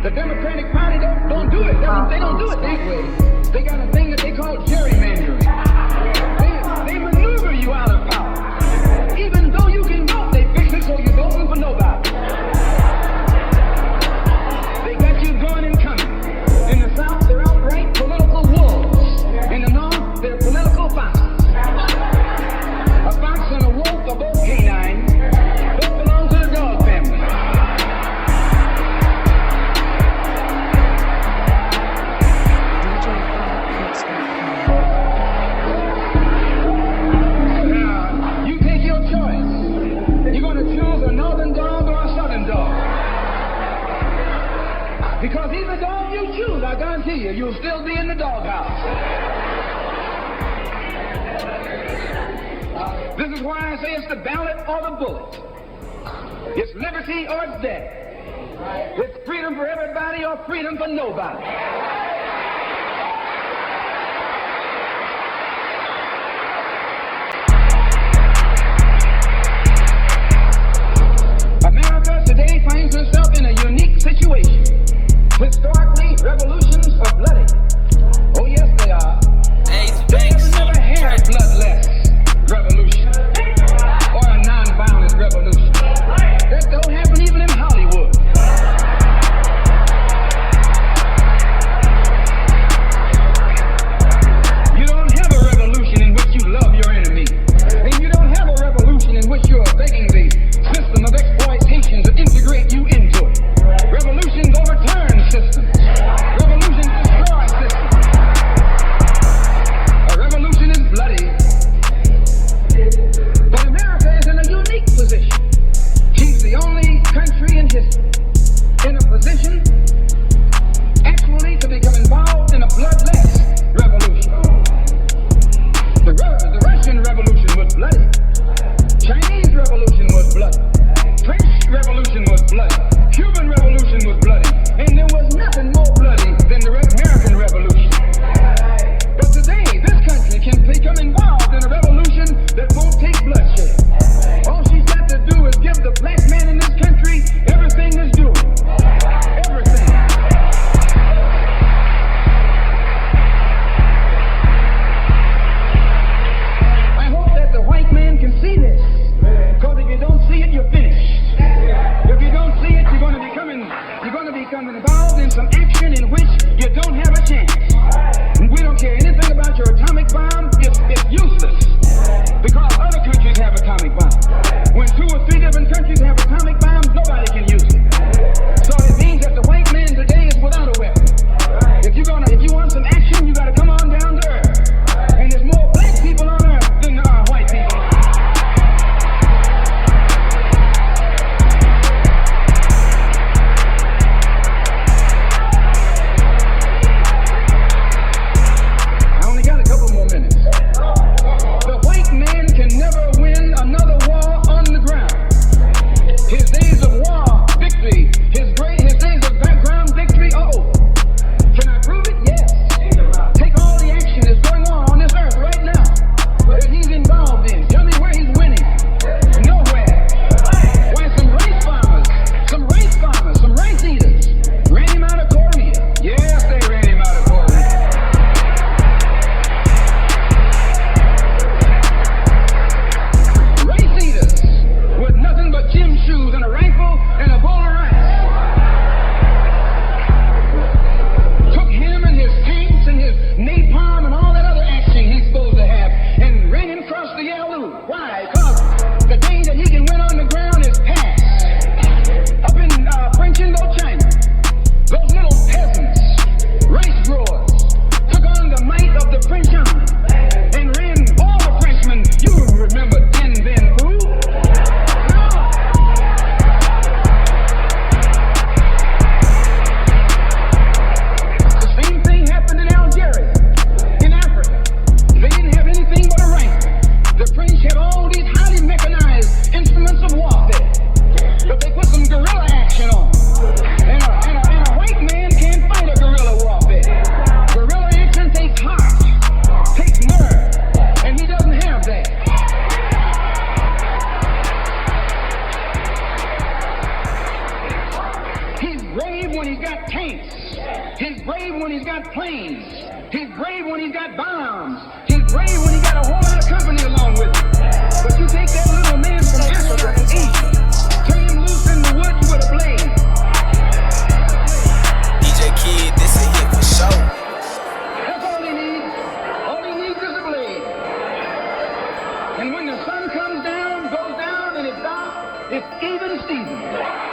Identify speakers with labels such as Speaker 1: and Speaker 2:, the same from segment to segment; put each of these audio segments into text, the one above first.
Speaker 1: The Democratic Party don't do it. They don't do it that way. They got a thing that they call gerrymandering. They maneuver you out of power. Even though you can vote, they fix it so you don't vote for nobody. They got you going and coming. In the South, they're outright political wolves. In the North, they're political foxes. A fox and a wolf are both canine. Both belong to the dog family. Now, you take your choice. You're going to choose a northern dog or a southern dog. Because either dog you choose, I guarantee you, you'll still be in the doghouse. This is why I say it's the ballot or the bullet. It's liberty or it's death. It's freedom for everybody or freedom for nobody. America today finds herself in a unique situation. Historically, revolutions are bloody. Oh yes, they are. They have never had bloodless revolution or a non-violent revolution. That don't happen even in Hollywood. You don't have a revolution in which you love your enemy. And you don't have a revolution in which you're begging the system of exploitation to integrate you into it. Revolutions overturn systems. Revolutions destroy systems. A revolution is bloody. But America is in a unique position. She's the only country in history in a position actually to become involved in a bloodless revolution. The Russian Revolution was bloody. Chinese Revolution was bloody. French Revolution was bloody. Cuban Revolution was bloody. And there was nothing more bloody than the American Revolution. But today, this country can become involved in a revolution that won't take bloodshed. All she's got to do is give the black man in this country everything that's due. Everything. I hope that the white man can see this. Because if you don't see it, you're finished. If you don't see it, you're going to become involved in some action in which you don't have a chance. And we don't care anything about your atomic bomb. It's useless. Because other countries have atomic bombs. When 2 or 3 different countries have atomic bombs, nobody can use it. So it means that the white man today is without a weapon. If you want some action, you got to come on down to earth. And there's more black people on earth than there are white people. I only got a couple more minutes. The white man can never win another war on the ground. His days of war, he's got tanks. He's brave when he's got planes. He's brave when he's got bombs. He's brave when he got a whole lot of company along with him. But you take that little man from Africa and Asia, turn him loose in the woods with a blade.
Speaker 2: DJ Kid, this a hit for sure.
Speaker 1: That's all he needs. All he needs is a blade. And when the sun comes down, goes down, and it's dark, it's even Steven.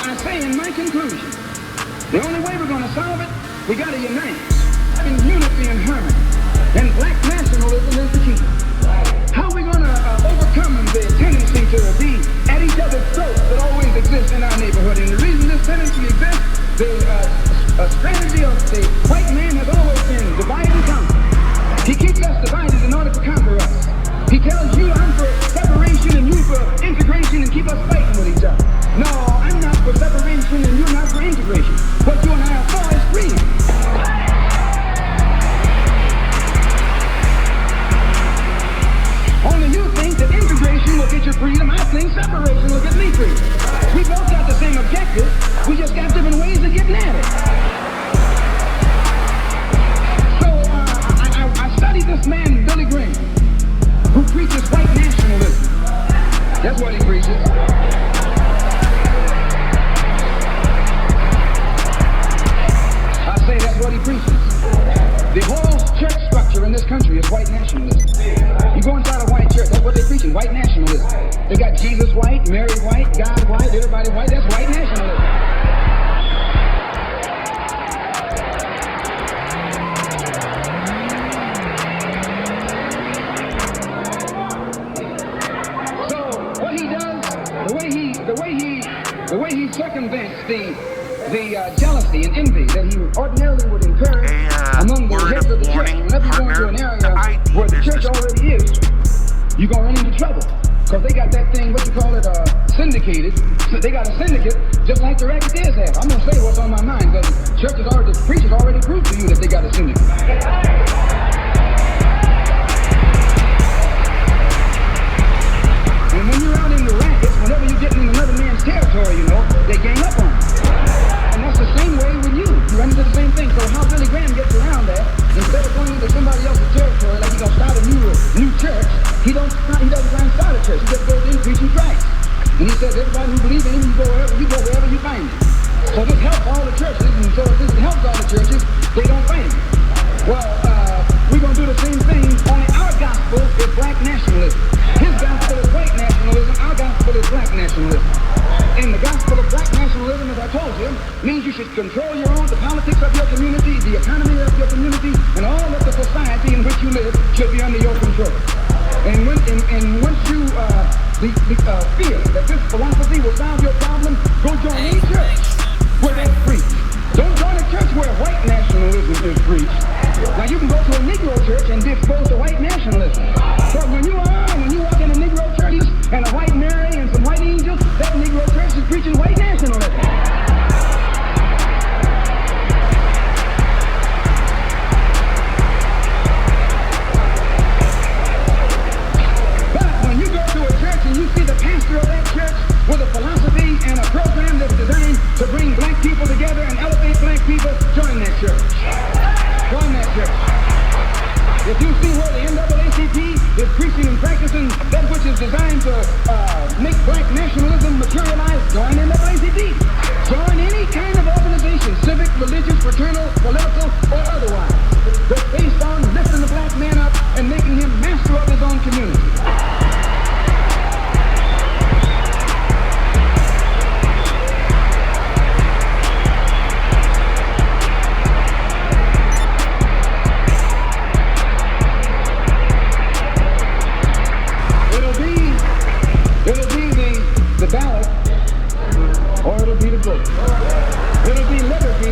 Speaker 1: I say in my conclusion, the only way we're going to solve it, we got to unite in unity and harmony. And black nationalism is the key. How are we going to overcome the tendency to be at each other's throats that always exists in our neighborhood? And the reason this tendency exists, the strategy of the white man has always been divide and conquer. He keeps us divided in order to conquer us. He tells you I'm for separation and you for integration and keep us fighting with each other. No, I'm not for separation and you're not for integration. What you and I are for is freedom. Only you think that integration will get you freedom. I think separation will get me freedom. We both got the same objective. We just got different ways of getting at it. So I studied this man, Billy Graham, who preaches white nationalism. That's what he preaches. I say that's what he preaches. The whole church structure in this country is white nationalism. You go inside a white church, that's what they're preaching, white nationalism. They got Jesus white, Mary white, God white, everybody white, that's white nationalism. So what he does, the way he circumvents the jealousy and envy that he ordinarily would encourage among the heads of the church. Whenever you go into an area where the church already is, you're going to run into trouble. Because they got that thing, what you call it, syndicated. So they got a syndicate just like the racketeers have. I'm going to say what's on my mind because the preachers already proved to you that they got a syndicate. And when you're out in the rackets, whenever you're getting in another man's territory, you know, they gang up on you. And that's the same way with you. You run into the same thing. So how Billy Graham gets around that, instead of going into somebody else's territory like he's going to start a new church, he doesn't try and start a church. He just goes in preaching Christ. And he says everybody who believes in him, you go wherever you find him. So this helps all the churches. And so if this helps all the churches, they don't find him. Well, we're going to do the same thing, only our gospel is black nationalism. His gospel is white nationalism, our gospel is black nationalism. And the gospel of black nationalism, as I told you, means you should control the politics of your community, the economy of your community, and all of the society in which you live should be under your control. And once you feel that this philosophy will solve your problem, go join any church where that's preached. Don't join a church where white nationalism is preached. Now you can go to a Negro church and be exposed to white nationalism. But when you walk in a Negro church and a white Mary and some white angels, that Negro church is preaching white nationalism. But when you go to a church and you see the pastor of that church with a philosophy and a program that's designed to bring black people together and elevate black people, join that church. Join that church. If you see where the NAACP is preaching and practicing that which is designed to make black nationalism materialize, join NAACP. Join any kind of organization, civic, religious, fraternal, political, or otherwise, that's based on lifting the black man up and making him master of his own community. It'll be the ballot, or it'll be the vote. It'll be liberty,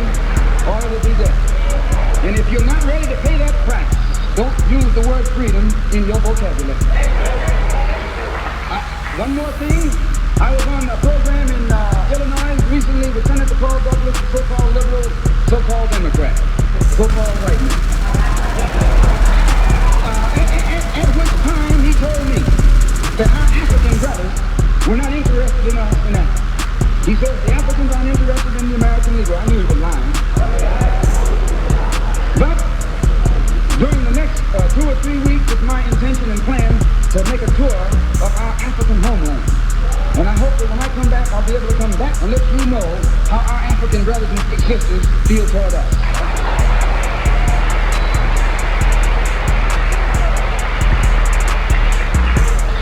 Speaker 1: or it'll be death. And if you're not ready to pay that price, don't use the word freedom in your vocabulary. One more thing. I was on a program in Illinois recently with Senator Paul Douglas, the so-called liberal, so-called Democrat, so-called white man. At which time he told me that our African brothers were not interested in us in that. He says the Africans aren't interested in the American Negro. I knew he was lying. But during the next 2 or 3 weeks, it's my intention and plan to make a tour of our African homeland. And I hope that when I come back, I'll be able to come back and let you know how our African brothers and sisters feel toward us.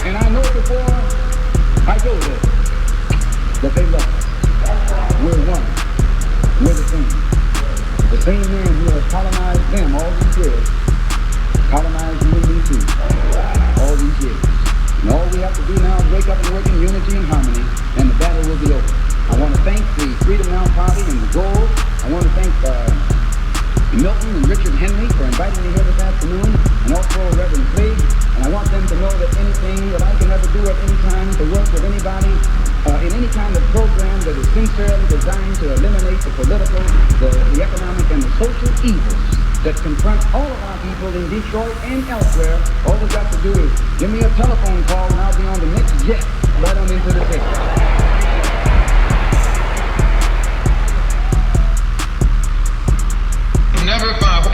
Speaker 1: And I know before I go there that they love us. we have to do now is wake up and work in unity and harmony, and the battle will be over. I want to thank the Freedom Now Party and the Goal. I want to thank Milton and Richard Henry for inviting me here this afternoon, and also Reverend Craig. And I want them to know that anything that I can ever do at any time to work with anybody in any kind of program that is sincerely designed to eliminate the political, the economic, and the social evils that confront all of our people in Detroit and elsewhere, all they've got to do is give me a telephone call and I'll be on the next jet right on into the city.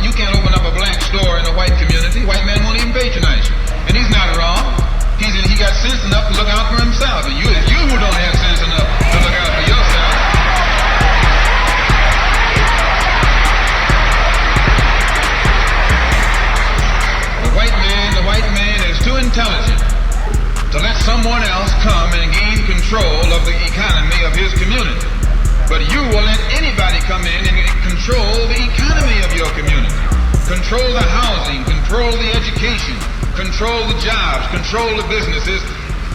Speaker 3: You can't open up a black store in a white community. White man won't even patronize you. And he's not wrong. He got sense enough to look out for himself. And it's you who don't have sense enough to look out for yourself. The white man is too intelligent to let someone else come and gain control of the economy of his community. But you will let anybody come in and control the economy of your community. Control the housing, control the education, control the jobs, control the businesses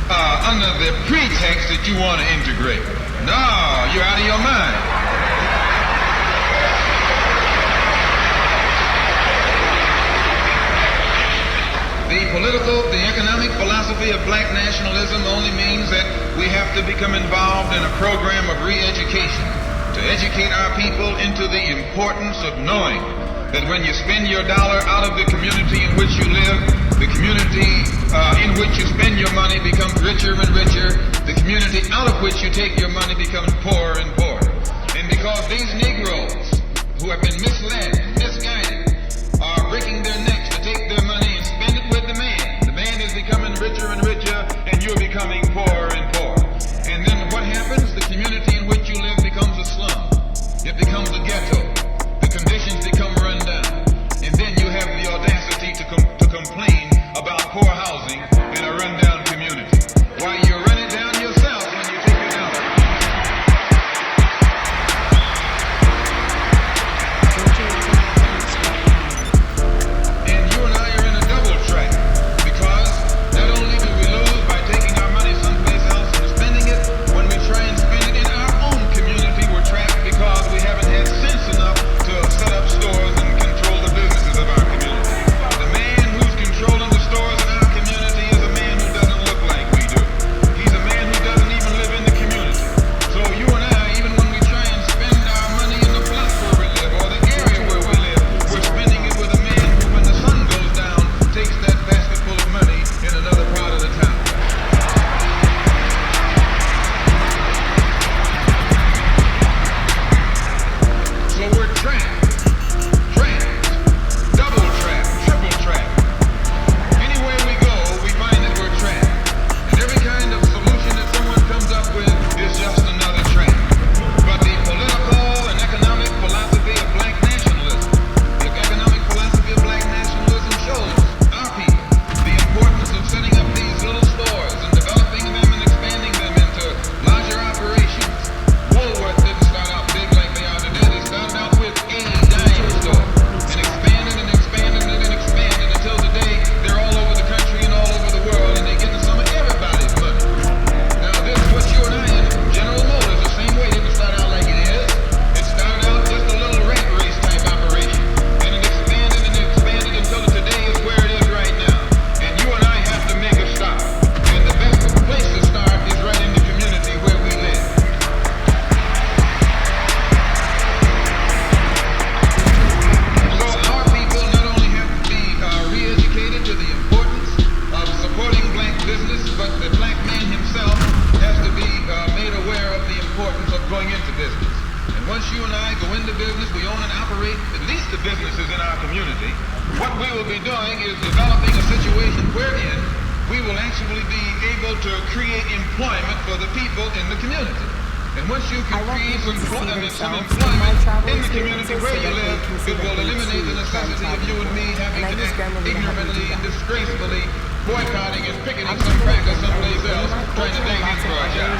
Speaker 3: under the pretext that you want to integrate. No, you're out of your mind. The economic philosophy of black nationalism only means that we have to become involved in a program of re-education to educate our people into the importance of knowing that when you spend your dollar out of the community in which you live, the community in which you spend your money becomes richer and richer. The community out of which you take your money becomes poorer and poorer. And because these Negroes who have been misled, misguided, are breaking their necks to take their money and spend it with the man is becoming richer and richer, and you're becoming poorer and poorer. And then what happens? The community in which you live becomes a slum. It becomes a ghetto. The conditions become run down. And then you have the audacity to complain about poor housing in a rundown community. Why, you run it down yourself when you take it out. And you and I are in a double track. Because not only do we lose by taking our money someplace else and spending it, when we try and spend it in our own community, we're trapped because we haven't had sense enough to set up stores and control the businesses of our community. The man who's controlling the stores in our community is a man who doesn't look like we do. He's a man who doesn't even live in the community. So you and I, even when we try and spend our money in the block where we live or the area where we live, we're spending it with a man who, when the sun goes down, takes that basket full of money in another part of the town. So we're trapped, double trapped, triple trapped. Anywhere we go, we find that we're trapped. And every kind of solution that someone comes up with is just another trap. But the political and economic philosophy of black nationalism, shows our people the importance of setting up these little stores and developing them and expanding them into larger operations. Woolworth didn't start out big like they are today. They started out with a dime store and expanded and expanded and expanded until today they're all over the country and all over the world, and they're getting some of everybody's money. Now this is what you and I in General Motors, the same way, didn't start out like it is. It started out just a little rat race type operation, and it expanded until today is where it is right now. And you and I have to make a stop. And the best place to start is right in the community where we live. So our people not only have to be re-educated to the importance of supporting black business, but the black man himself has to be made aware of the importance of going into business. And once you and I go into business, we own and operate at least the businesses in our community. What we will be doing is developing a situation wherein we will actually be able to create employment for the people in the community. And once you can create some employment in the community where you live, it will eliminate the necessity of you and me having to act ignorantly and disgracefully, boycotting and picketing some cracker someplace else, trying to beg in for a job.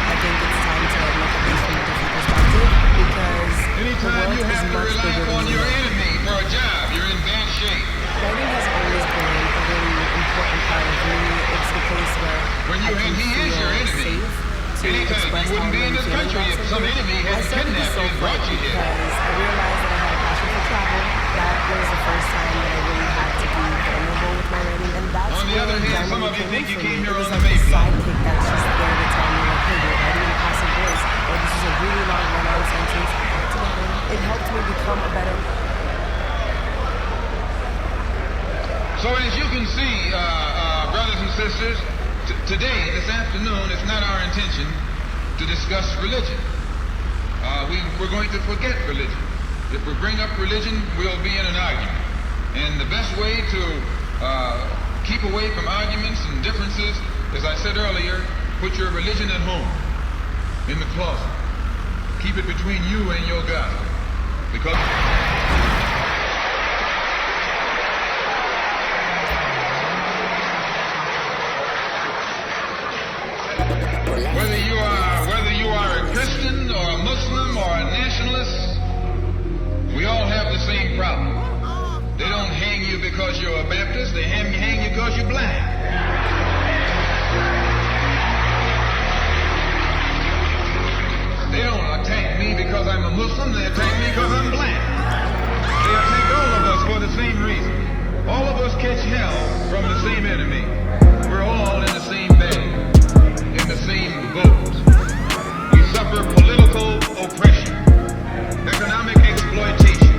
Speaker 4: I think it's time to look at this from a different perspective, because
Speaker 3: anytime you have to rely on your enemy for a job, you're in bad shape.
Speaker 4: Writing has always been a really
Speaker 3: and he is your enemy. Anytime. You wouldn't be in this country if some enemy had kidnapped you and brought you here.
Speaker 4: Because I realized that I had a passion for travel. That was the first time that I really had to be vulnerable with my writing, and that's
Speaker 3: On the other hand, some of you think you came here on the
Speaker 4: Mayflower.
Speaker 3: Mayflower.
Speaker 4: Sidekick that's just there to tell me, like, hey, you're writing in a passive voice, or this is a really long run-on sentence. It helped me become a better.
Speaker 3: So as you can see, brothers and sisters, today, this afternoon, it's not our intention to discuss religion. We're going to forget religion. If we bring up religion, we'll be in an argument. And the best way to keep away from arguments and differences, as I said earlier, put your religion at home, in the closet. Keep it between you and your God. Because whether you are a Christian or a Muslim or a nationalist, we all have the same problem. They don't hang you because you're a Baptist, they hang you because you're black. They don't attack me because I'm a Muslim, they attack me because I'm black. They attack all of us for the same reason. All of us catch hell from the same enemy. We're all in the same bag, in the same boat. We suffer political oppression, economic exploitation,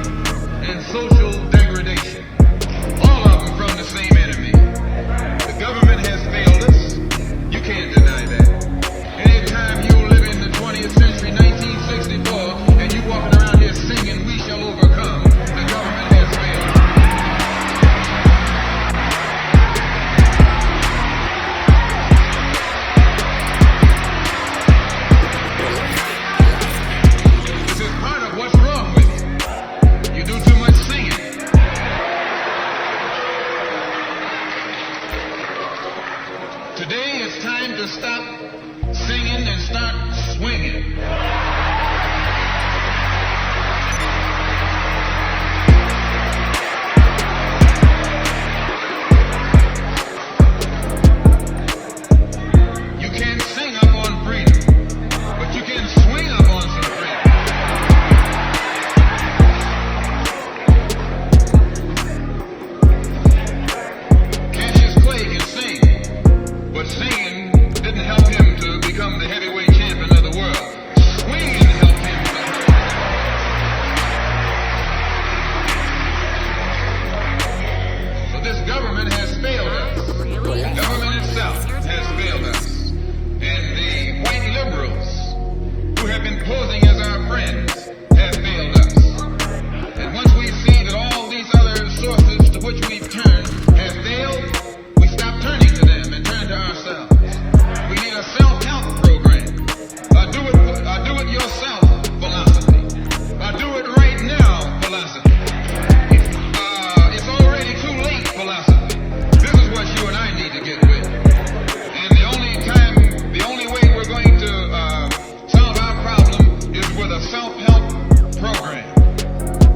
Speaker 3: and social degradation. All of them from the same enemy. The government has failed us. You can't deny that. Anytime you live in the 20th century, 1964, and you walking around here singing, "We shall overcome," the government has failed. This is part of what's wrong with you. You do too much singing. Today it's time to stop singing and start swinging. You can't sing up on freedom, but you can swing up on some freedom. Cassius Clay can sing, but singing didn't help him to become the heavyweight champion of the world. Swinging helped him. So this government has failed us. The government itself has failed us. And the white liberals, who have been posing as our friends, have failed us. And once we see that all these other sources to which we've turned have failed, we stop turning to them and turn to ourselves. We need a self-help program. A do-it-yourself philosophy. A do-it-right-now philosophy. It's already too late philosophy. This is what you and I need to get with. And the only way we're going to solve our problem is with a self-help program.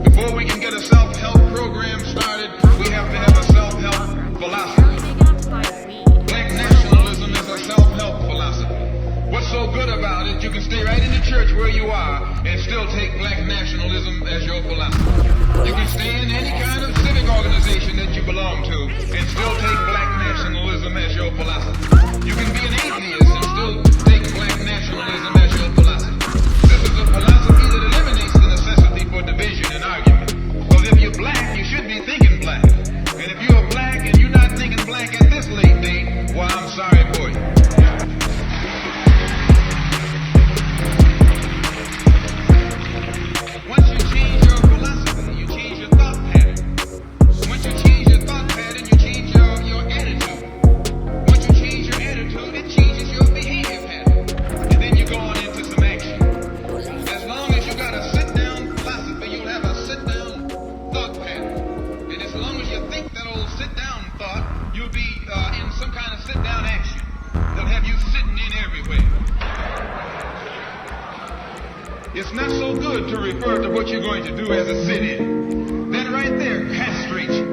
Speaker 3: Before we can get a self-help program started, we have to have a self-help philosophy. Black nationalism is a self-help philosophy. What's so good about it, you can stay right in the church where you are and still take black nationalism as your philosophy. You can stay in any kind of civic organization that you belong to and still take black nationalism as your philosophy. You can be an atheist and still take black nationalism as your philosophy. This is a philosophy that eliminates the necessity for division and argument. Because if you're black, you should be thinking black. And if you're black and you're not thinking black at this late date, well, I'm sorry for you. Once you change your philosophy, you change your thought pattern. Once you change your thought pattern, you change your attitude. Once you change your attitude, it changes your behavior pattern. And then you go on into some action. As long as you got a sit-down philosophy, you'll have a sit-down thought pattern. And as long as you think that old sit-down thought, you'll be in some kind of sit-down action. They'll have you sitting in everywhere. It's not so good to refer to what you're going to do as a sit-in. Then right there castrates you.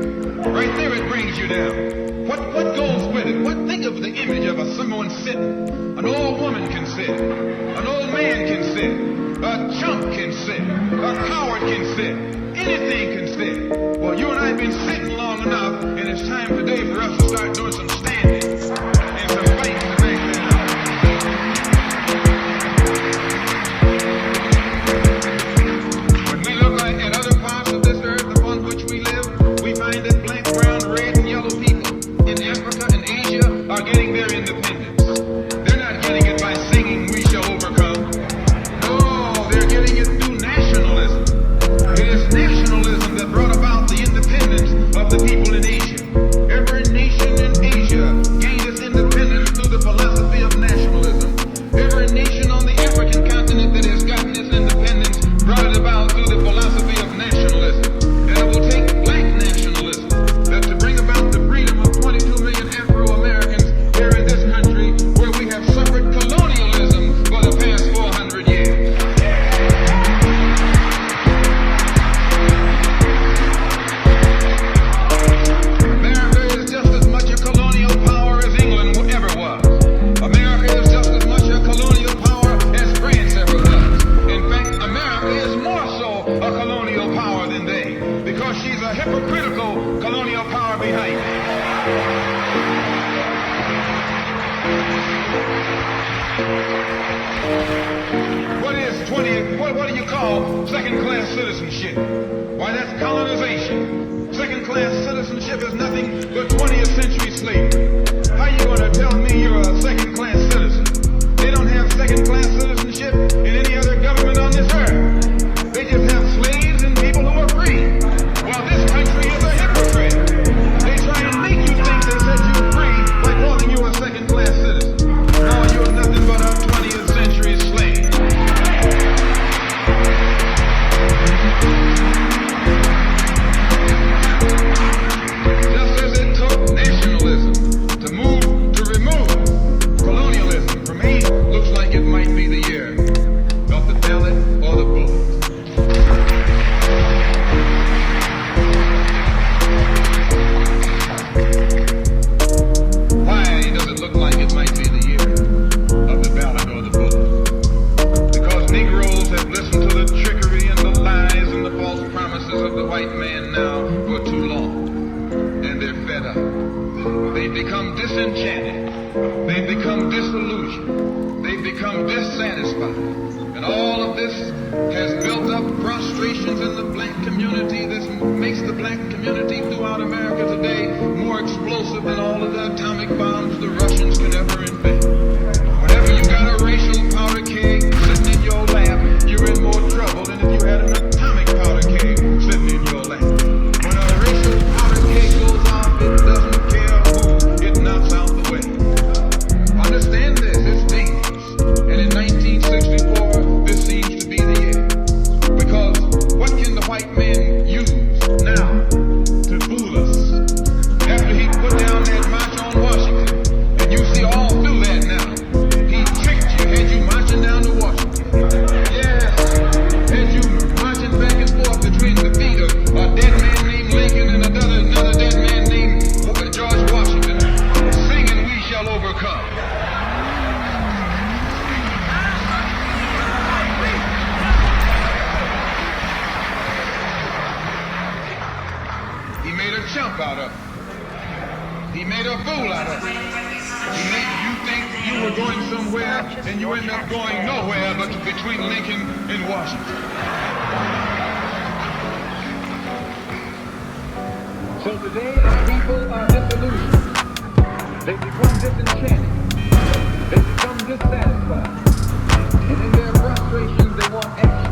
Speaker 3: Right there it brings you down. What goes with it? Think of the image of someone can sit. An old woman can sit. An old man can sit. A chump can sit. A coward can sit. Anything can sit. Well, you and I have been sitting long enough, and it's time today for us to start doing some standing and some fighting to make that happen. When we look at other parts of this earth upon which we live, we find that black, brown, red, and yellow people in Africa and Asia are getting their independence. They're not getting it by singing "We Shall Overcome." No, they're getting it through nationalism. It is nationalism that brought about the independence of the people in Asia. Every nation in Asia gained its independence through the philosophy of nationalism. Every nation on the African continent that has gotten its independence brought it about through the philosophy of nationalism. And it will take black nationalism that to bring about the freedom of 22 million Afro-Americans here in this country where we have suffered colonialism for the past 400 years. America is just as much a colonial power as England ever was. America is just as much a colonial power as France ever was. In fact, America is more so a colonial power than they, because she's a hypocritical colonial power behind it. What do you call second-class citizenship? Why, that's colonization. Second-class citizenship is nothing but 20th century slavery. How you going to tell me you're a second-class citizen? They don't have second-class citizenship in any other government on this earth. They just have slaves and people who are free. Well, this country is a hypocrite. They try and make you think they set you free by calling you a second-class citizen. No, you're nothing but a 20th century slave. Just as it took nationalism to remove colonialism from Asia, looks like it might be the year of the ballot or the bullet. Why does it look like it might be the year of the ballot or the bullet? Because Negroes have listened to the trickery and the lies and the false promises of the white man now for too long. And they're fed up. They've become disenchanted. They've become disillusioned. They've become dissatisfied. And all of this has built up frustrations in the black community. This makes the black community throughout America today more explosive than all of the atomic bombs the Russians could ever invent. Whenever you got a racial powder keg sitting in your lap, you're in more trouble than if you had an atomic powder keg sitting in your lap. When a racial powder keg goes off, it doesn't care who it knocks out the way. Understand this, it's dangerous. And in 1964, this seems to be the year. Because what can the white man use now to fool us? After he put down that march on Washington, and you see all through that now, he tricked you, had you marching down to Washington. Yes, had you marching back and forth between the feet of a dead man named Lincoln and another dead man named George Washington, singing "We Shall Overcome." He made a chump out of it. He made a fool out of it. He made you think you were going somewhere, and you end up going nowhere but between Lincoln and Washington.
Speaker 1: So today our people are disillusioned. They become disenchanted. They become dissatisfied. And in their frustrations they want action.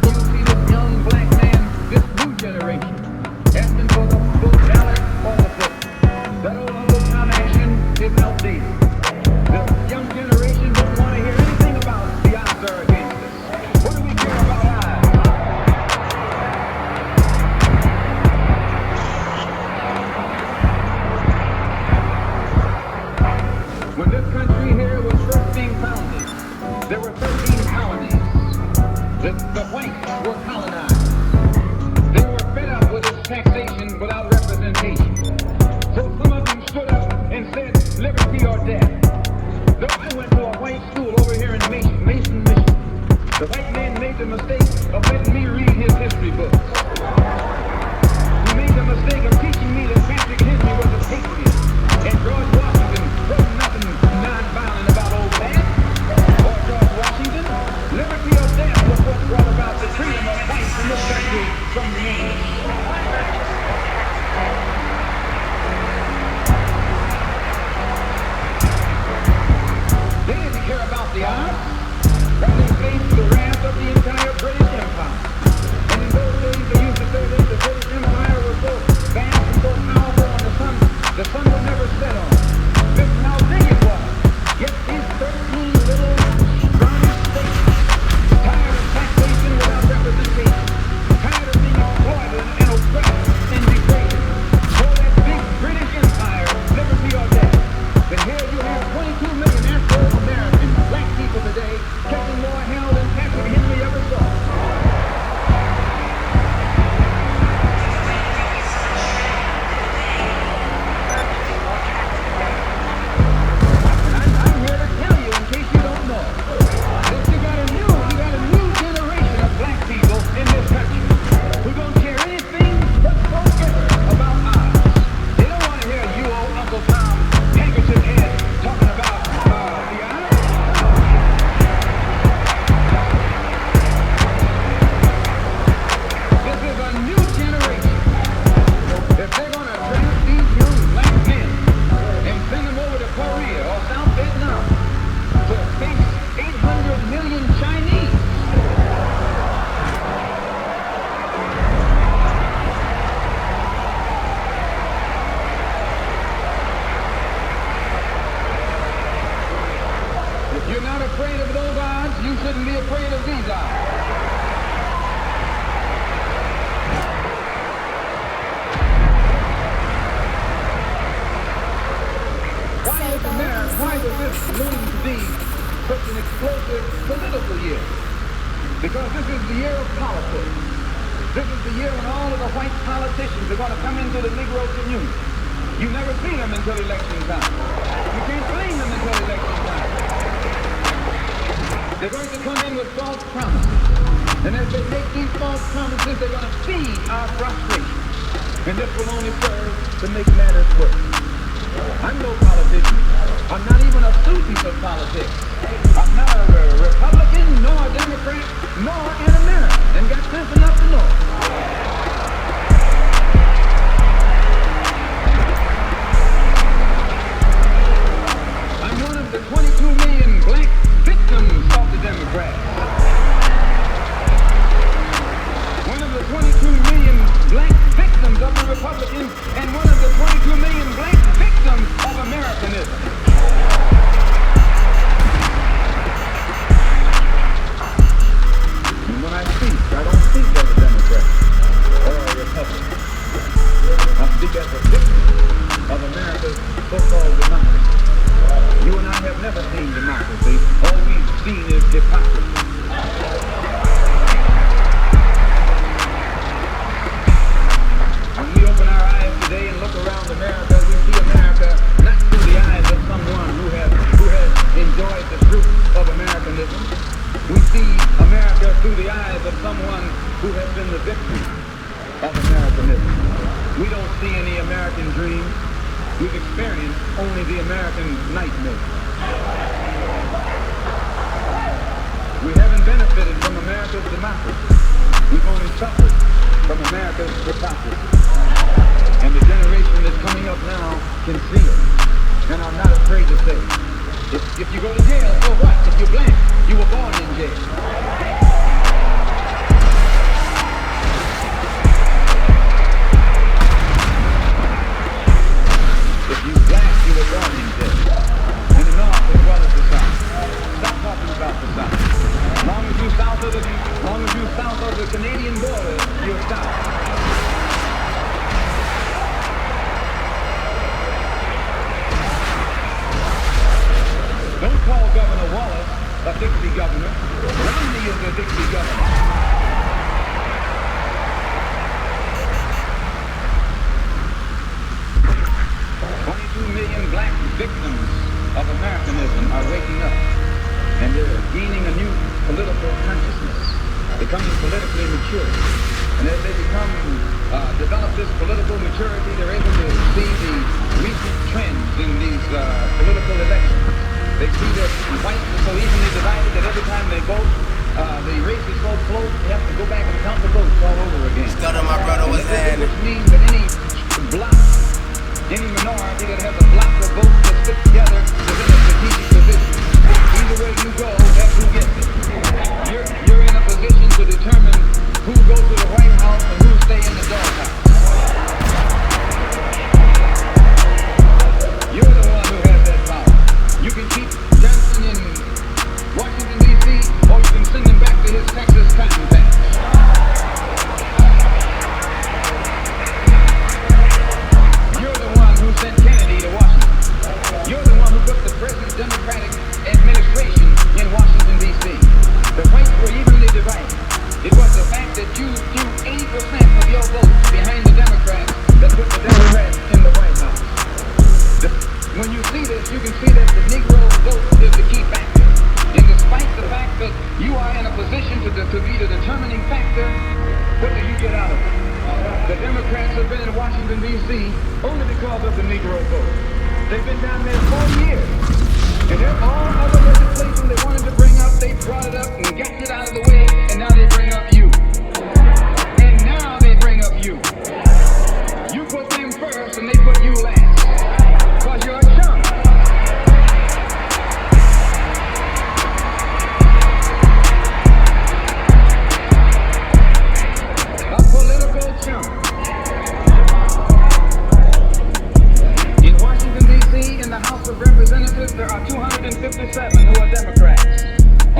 Speaker 1: So you see this young black man, this new generation, asking for the full ballot or the vote. That old time action is outdated. The young generation don't want to hear anything about the odds are against us. What do we care about odds? When this country here was first being founded, there were 13 colonies. The whites were colonized. They were fed up with this taxation without representation. So some of them stood up and said, liberty or death. ever sat on. Listen how big it was. Yet these 13 little scrawny states, tired of taxation without representation, tired of being exploited and oppressed and degraded, for that big British Empire, liberty or death. But here you have 22 million Afro-Americans, black people today, catching more hell than Patrick Henry ever saw. I'm here to tell you, in case you don't know, that you got a new generation of black people in this country who don't care anything whatsoever about ours. They don't want to hear you, old Uncle Tom, handkerchief head, talking about the honor. This is a new generation. If they're going to draft these young black men and send them over to Korea or South Vietnam to face 800 million Chinese, if you're not afraid of those odds, you shouldn't be afraid of these odds. Why does this loom to be such an explosive political year? Because this is the year of politics. This is the year when all of the white politicians are going to come into the Negro community. You never see them until election time. You can't blame them until election time. They're going to come in with false promises. And as they make these false promises, they're going to feed our frustration. And this will only serve to make matters worse. I'm no politician. I'm not even a student of politics. I'm not a Republican, nor a Democrat, nor an American, and got sense enough to know. I'm one of the 22 million black victims of the Democrats. One of the 22 million black victims of the Republicans, and one of the 22 million black victims of Americanism. And when I speak, I don't speak as a Democrat or a Republican. I speak as a victim of America's so-called democracy. You and I have never seen democracy. All we've seen is hypocrisy. When we open our eyes today and look around America, we see America not through the eyes of someone who has enjoyed the fruit of Americanism. We see America through the eyes of someone who has been the victim of Americanism. We don't see any American dream. We've experienced only the American nightmare. We haven't benefited from America's democracy. We've only suffered from America's hypocrisy. And the generation that's coming up now can see it. And I'm not afraid to say it. If you go to jail, so what? If you're black, you were born in jail. If you're black, you were born in jail. In the North as well as the South. Stop talking about the South. As long as you're south of the Canadian border, you're South. Don't call Governor Wallace a Dixie governor. Romney is a Dixie governor. 22 million black victims of Americanism are waking up, and they're gaining a new political consciousness, becoming politically mature. And as they develop this political maturity, they're able to see the recent trends in these political elections. They see that whites are so evenly divided that every time they vote, the race is so close, they have to go back and count the votes all over again.
Speaker 2: Stutter, my brother, was that?
Speaker 1: Which means that any bloc, any minority that has a block of votes that stick together is in a strategic position. Either way you go, that's who gets it. You're in a position to determine who goes to the White House and who stay in the doghouse. can see this, you can see that the Negro vote is the key factor. And despite the fact that you are in a position to be the determining factor, what do you get out of it? The Democrats have been in Washington, D.C. only because of the Negro vote. They've been down there 4 years. And then all other legislation they wanted to bring up, they brought it up and got it out of the way, and now they bring up you. And now they bring up you. You put them first and they put you last. Because you're a chump. A political chump. In Washington, D.C., in the House of Representatives, there are 257 who are Democrats.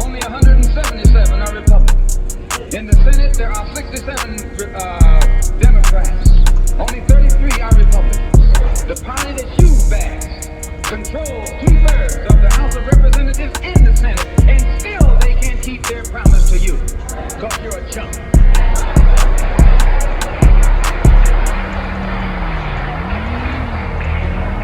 Speaker 1: Only 177 are Republicans. In the Senate, there are 67 Democrats. Only 33 are Republicans. The party that you back controls 2/3 of the House of Representatives and the Senate, and still they can't keep their promise to you, because you're a chump.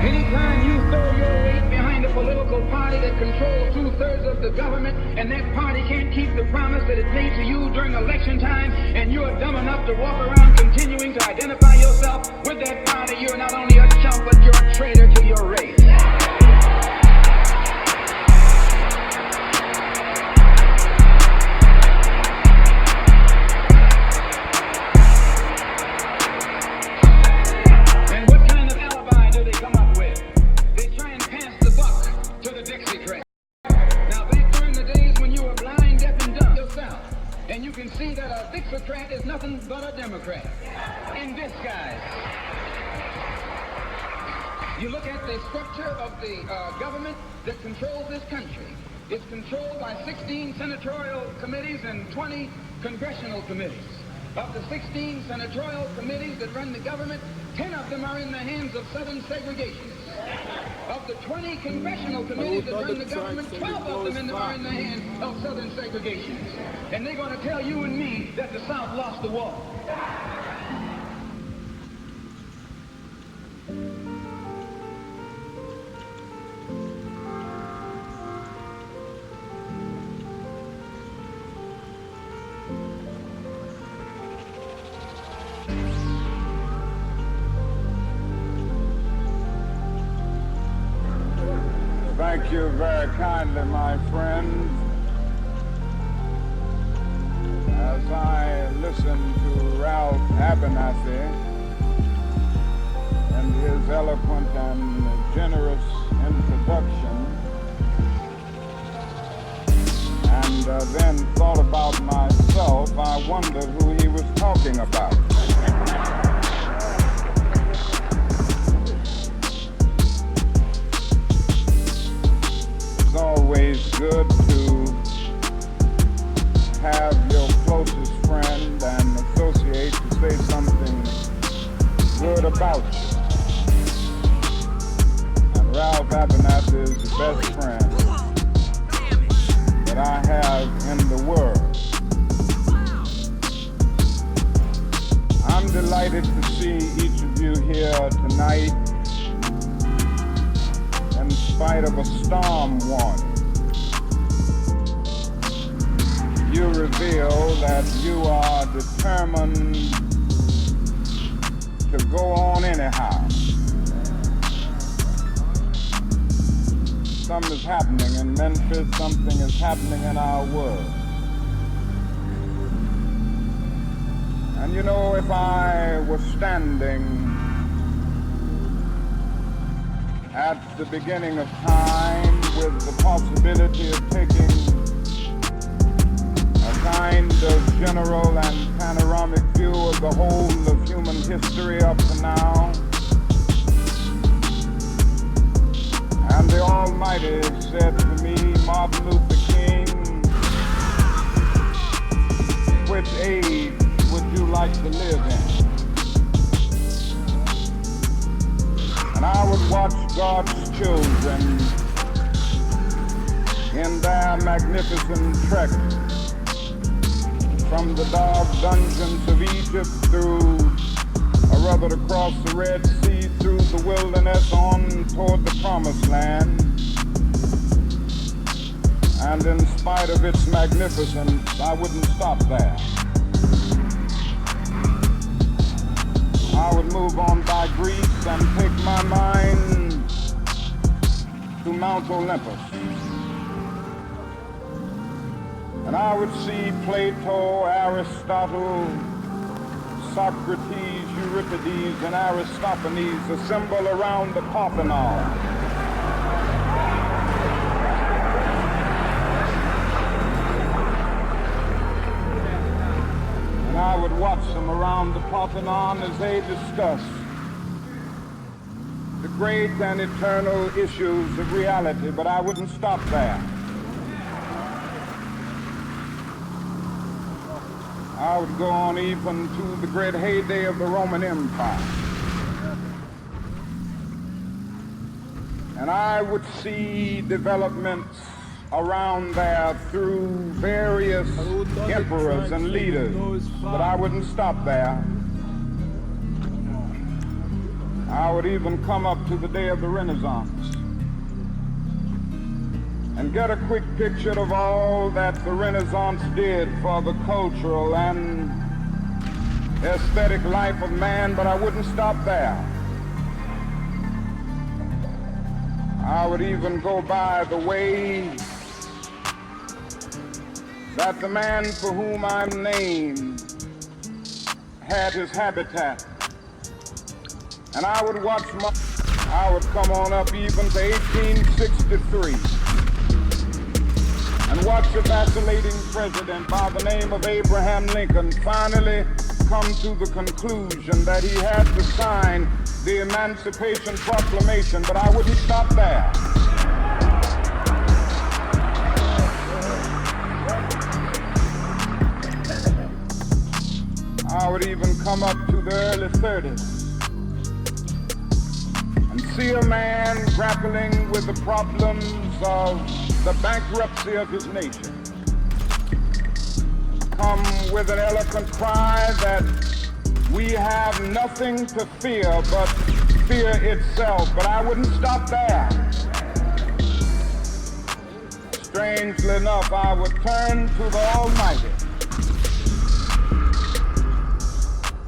Speaker 1: Anytime you throw your weight behind a political party that controls 2/3 of the government, and that party can't keep the promise that it made to you during election time, and you are dumb enough to walk around continuing to identify yourself with that party, you're not only a chump, but you're a traitor to your race. And you can see that a Dixocrat is nothing but a Democrat in disguise. You look at the structure of the government that controls this country. It's controlled by 16 senatorial committees and 20 congressional committees. Of the 16 senatorial committees that run the government, 10 of them are in the hands of Southern segregationists. Of the 20 congressional committees that run the government, 12 of them are in the hands of Southern segregationists. And they're going to tell you and me that the South lost the war.
Speaker 5: Thank you very kindly, my friends. As I listen to Ralph Abernathy and his eloquent and generous introduction, and then thought about myself, I wondered who he was talking about. It's always good to have your closest friend and associate to say something good about you. And Ralph Abernathy is the best friend that I have in the world. I'm delighted to see each of you here tonight in spite of a storm warning. You reveal that you are determined to go on anyhow. Something is happening in Memphis, something is happening in our world. And you know, if I was standing at the beginning of time with the possibility of taking a kind of general and panoramic view of the whole of human history up to now, and the Almighty said to me, Martin Luther King, which age would you like to live in? And I would watch God's children in their magnificent trek from the dark dungeons of Egypt through, or rather across the Red Sea, through across the wilderness on toward the promised land. And in spite of its magnificence, I wouldn't stop there. I would move on by Greece and take my mind to Mount Olympus. And I would see Plato, Aristotle, Socrates, Euripides, and Aristophanes assemble around the Parthenon. I would watch them around the Parthenon as they discuss the great and eternal issues of reality, but I wouldn't stop there. I would go on even to the great heyday of the Roman Empire. And I would see developments around there through various emperors and leaders, but I wouldn't stop there. I would even come up to the day of the Renaissance and get a quick picture of all that the Renaissance did for the cultural and aesthetic life of man, but I wouldn't stop there. I would even go by the way that the man for whom I'm named had his habitat. And I would come on up even to 1863 and watch a vacillating president by the name of Abraham Lincoln finally come to the conclusion that he had to sign the Emancipation Proclamation, but I wouldn't stop there. I would even come up to the early 30s and see a man grappling with the problems of the bankruptcy of his nation. Come with an eloquent cry that we have nothing to fear but fear itself, but I wouldn't stop there. Strangely enough, I would turn to the Almighty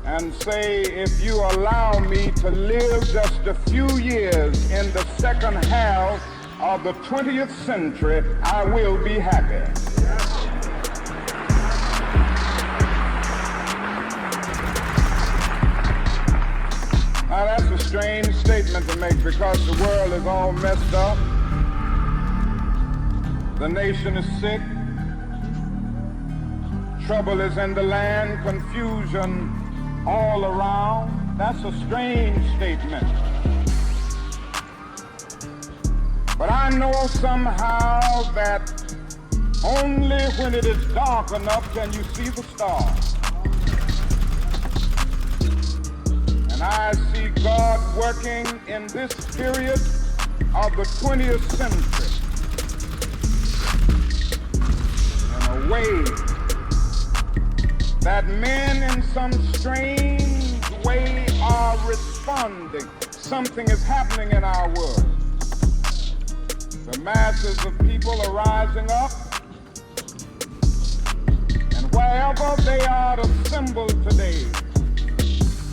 Speaker 5: and say, if you allow me to live just a few years in the second half of the 20th century, I will be happy. Now that's a strange statement to make because the world is all messed up. The nation is sick. Trouble is in the land, confusion all around. That's a strange statement. But I know somehow that only when it is dark enough can you see the stars. And I see God working in this period of the 20th century in a way that men in some strange way are responding. Something is happening in our world. The masses of people are rising up, and wherever they are assembled today,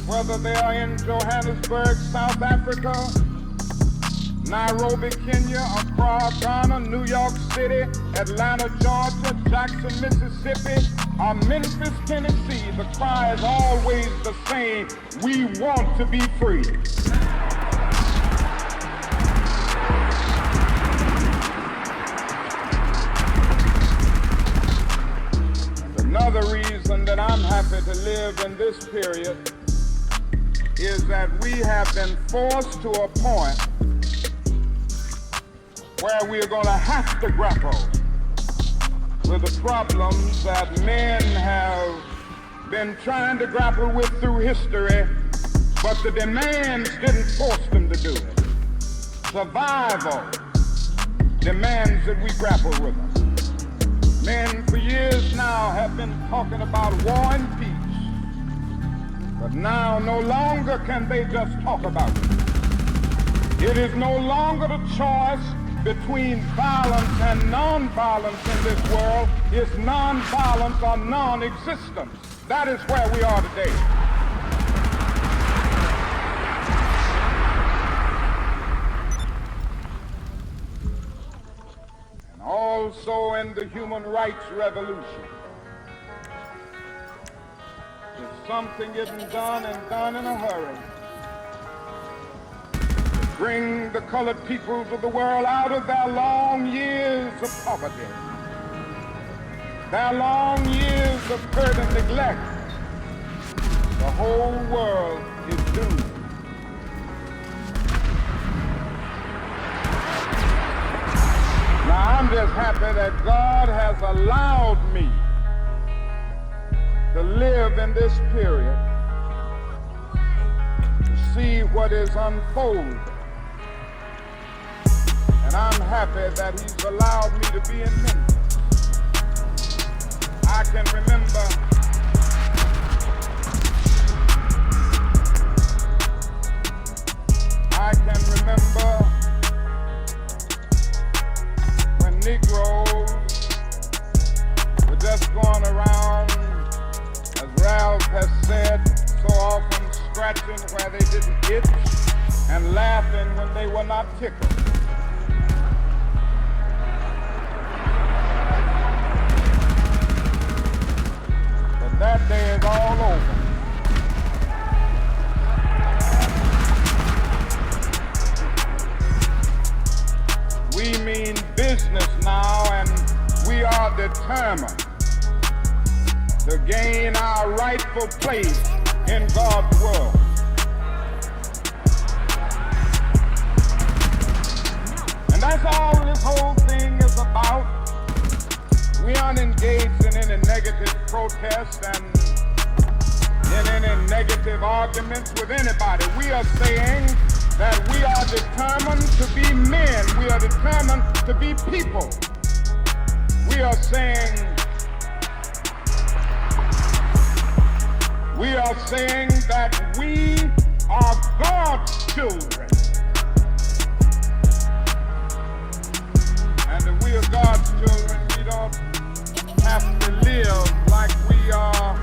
Speaker 5: whether they are in Johannesburg, South Africa, Nairobi, Kenya, Accra, Ghana, New York City, Atlanta, Georgia, Jackson, Mississippi, or Memphis, Tennessee, the cry is always the same: we want to be free. Another reason that I'm happy to live in this period is that we have been forced to a point where we're going to have to grapple with the problems that men have been trying to grapple with through history, but the demands didn't force them to do it. Survival demands that we grapple with them. Men for years now have been talking about war and peace, but now no longer can they just talk about it. It is no longer the choice between violence and non-violence in this world. It's non-violence or non-existence. That is where we are today. And also in the human rights revolution, if something isn't done and done in a hurry, bring the colored peoples of the world out of their long years of poverty, their long years of hurt and neglect, the whole world is doomed. Now I'm just happy that God has allowed me to live in this period to see what is unfolding. And I'm happy that he's allowed me to be in Memphis. I can remember when Negroes were just going around, as Ralph has said, so often scratching where they didn't itch and laughing when they were not tickled. That day is all over. We mean business now, and we are determined to gain our rightful place in God's world. And that's all this whole thing is about. We aren't engaged in any negative protest and in any negative arguments with anybody. We are saying that we are determined to be men. We are determined to be people. We are saying that we are God's children. And if we are God's children, we don't have to live like we are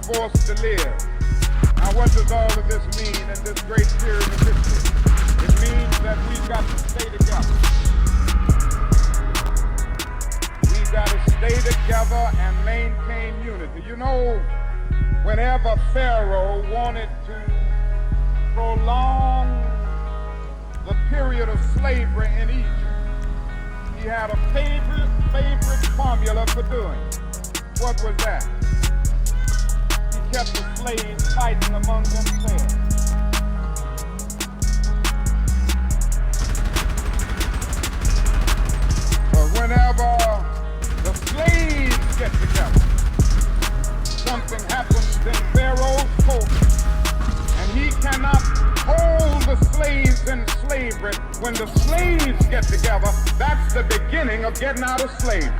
Speaker 5: forced to live. Now, what does all of this mean in this great period of history? It means that we've got to stay together. We've got to stay together and maintain unity. You know, whenever Pharaoh wanted to prolong the period of slavery in Egypt, he had a favorite formula for doing it. What was that? He kept the slaves fighting among themselves. But whenever the slaves get together, something happens in Pharaoh's court, and he cannot hold the slaves in slavery. When the slaves get together, that's the beginning of getting out of slavery.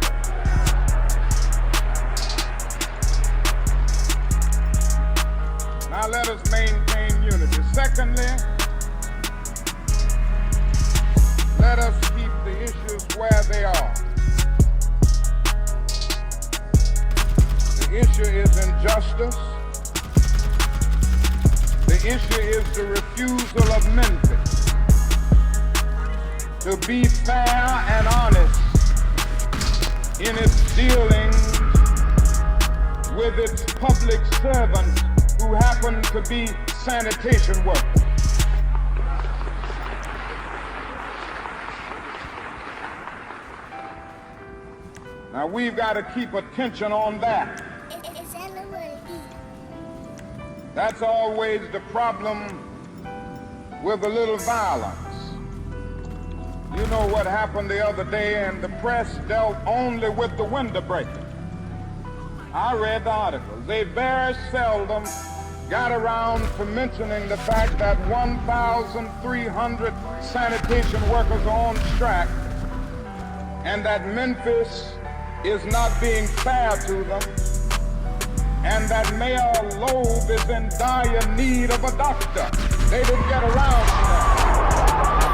Speaker 5: Now let us maintain unity. Secondly, let us keep the issues where they are. The issue is injustice. The issue is the refusal of Memphis to be fair and honest in its dealings with its public servants who happen to be sanitation workers. Now we've got to keep attention on that. That's always the problem with a little violence. You know what happened the other day, and the press dealt only with the window breaker. I read the articles. They very seldom got around to mentioning the fact that 1,300 sanitation workers are on strike, and that Memphis is not being fair to them, and that Mayor Loeb is in dire need of a doctor. They didn't get around to that.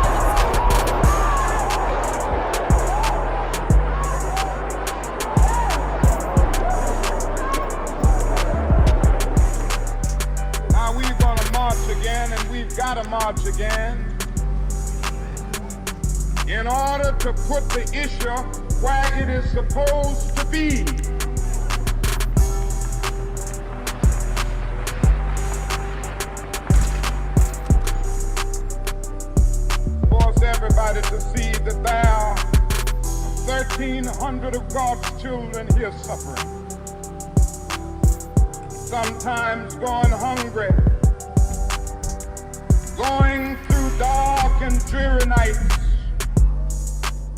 Speaker 5: order to put the issue where it is supposed to be. Force everybody to see that there are 1,300 of God's children here suffering. Sometimes going hungry, going through dark and dreary nights,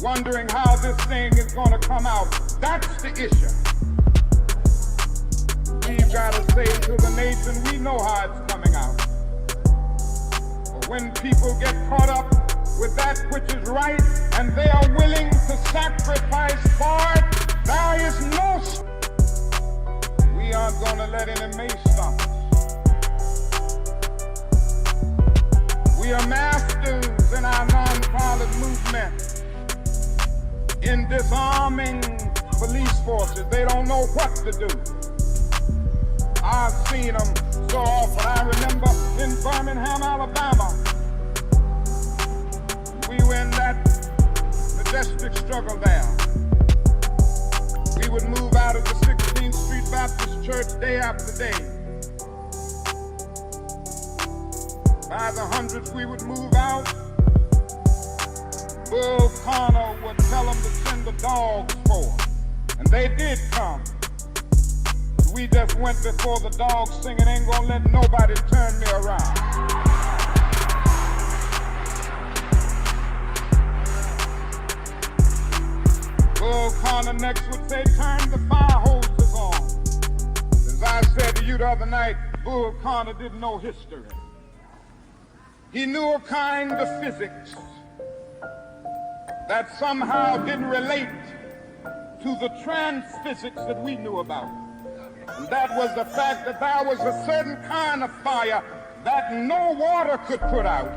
Speaker 5: wondering how this thing is going to come out. That's the issue. We've got to say to the nation, we know how it's coming out. But when people get caught up with that which is right and they are willing to sacrifice for it, there is no. We aren't going to let any mace stop us. We are masters in our nonviolent movement in disarming police forces. They don't know what to do. I've seen them so often. I remember in Birmingham, Alabama, we were in that majestic struggle there. We would move out of the 16th Street Baptist Church day after day. By the hundreds we would move out. Bull Connor would tell them to send the dogs for them. And they did come. But we just went before the dogs singing, ain't gonna let nobody turn me around. Bull Connor next would say, turn the fire hoses on. As I said to you the other night, Bull Connor didn't know history. He knew a kind of physics that somehow didn't relate to the transphysics that we knew about. And that was the fact that there was a certain kind of fire that no water could put out.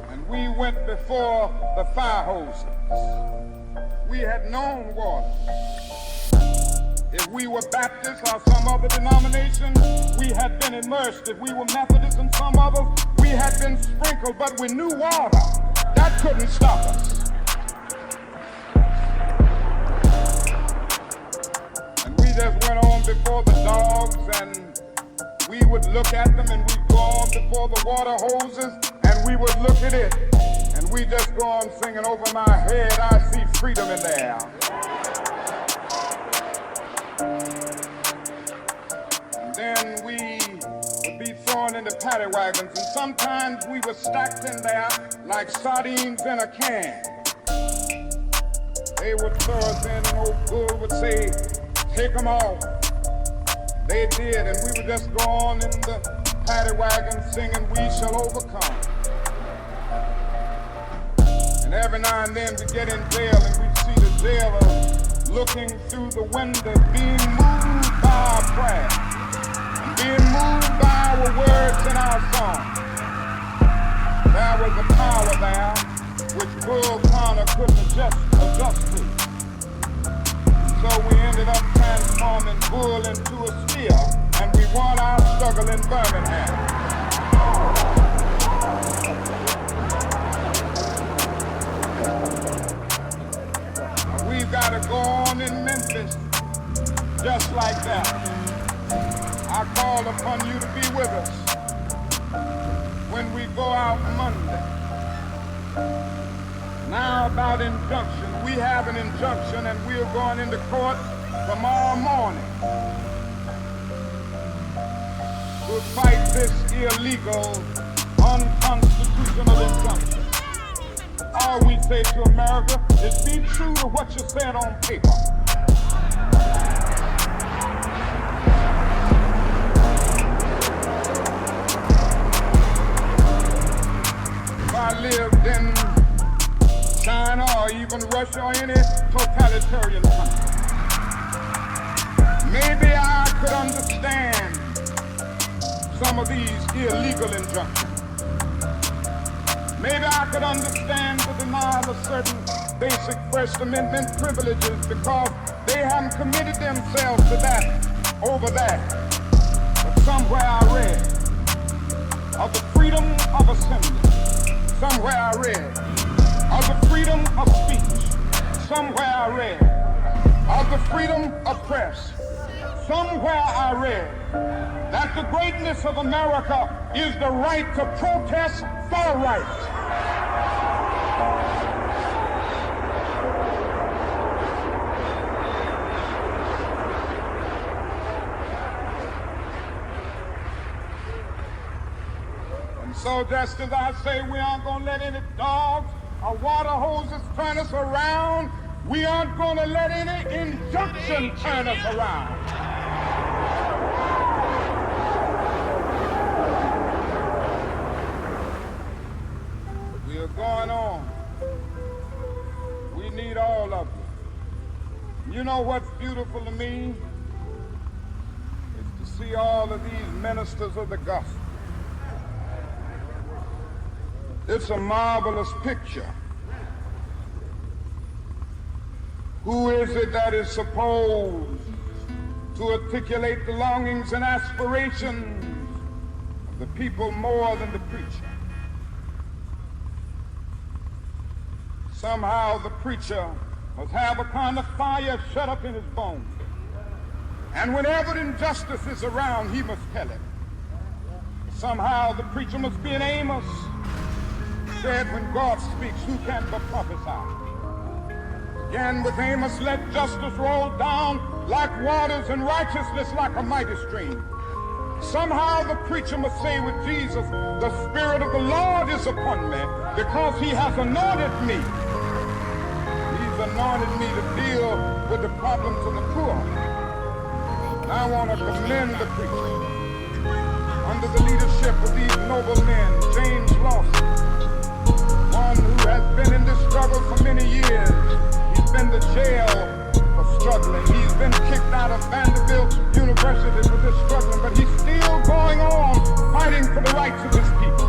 Speaker 5: And we went before the fire hoses. We had known water. If we were Baptist or some other denomination, we had been immersed. If we were Methodist and some others, we had been sprinkled, but we knew water. That couldn't stop us. And we just went on before the dogs, and we would look at them, and we'd go on before the water hoses, and we would look at it, and we just go on singing, over my head I see freedom in the air. Then we would be thrown into paddy wagons, and sometimes we were stacked in there like sardines in a can. They would throw us in, and old Bull would say, take them off. They did, and we would just go on in the paddy wagon singing, we shall overcome. And every now and then we get in jail, and we see the jailer looking through the window, being moved by our prayer. Being moved by our words and our song. There was a power there which Bull Connor couldn't adjust to. So we ended up transforming Bull into a steer, and we won our struggle in Birmingham. We've got to go on in Memphis just like that. I call upon you to be with us when we go out Monday. Now about injunction. We have an injunction, and we're going into court tomorrow morning to fight this illegal, unconstitutional injunction. All we say to America is be true to what you said on paper. I lived in China or even Russia or any totalitarian country, maybe I could understand some of these illegal injunctions. Maybe I could understand the denial of certain basic First Amendment privileges because they haven't committed themselves to that over there. But somewhere I read of the freedom of assembly. Somewhere I read of the freedom of speech. Somewhere I read of the freedom of press. Somewhere I read that the greatness of America is the right to protest for rights. So just as I say we aren't going to let any dogs or water hoses turn us around, we aren't going to let any injunction turn us around. We are going on. We need all of you. You know what's beautiful to me? Is to see all of these ministers of the gospel. It's a marvelous picture. Who is it that is supposed to articulate the longings and aspirations of the people more than the preacher? Somehow the preacher must have a kind of fire shut up in his bones. And whenever injustice is around, he must tell it. Somehow the preacher must be an Amos. Said when God speaks, who can but prophesy? Again with Amos, let justice roll down like waters and righteousness like a mighty stream. Somehow the preacher must say with Jesus, the Spirit of the Lord is upon me because he has anointed me. He's anointed me to deal with the problems of the poor. And I want to commend the preacher under the leadership of these noble men, James Lawson, one who has been in this struggle for many years. He's been to jail for struggling. He's been kicked out of Vanderbilt University for this struggling, but he's still going on fighting for the rights of his people.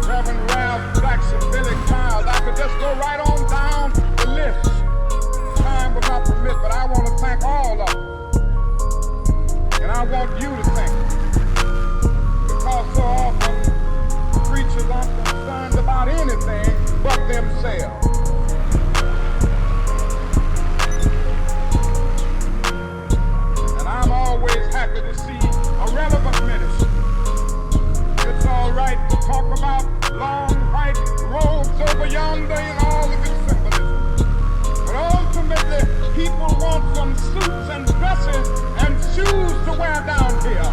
Speaker 5: Reverend Ralph Jackson, Billy Child, I could just go right on down the list. Time will not permit, but I want to thank all of them. And I want you to thank them. Because so often preachers aren't concerned about anything but themselves. And I'm always happy to see a relevant ministry. It's all right to talk about long white robes over yonder and all of its symbolism. But ultimately, people want some suits and dresses and shoes to wear down here.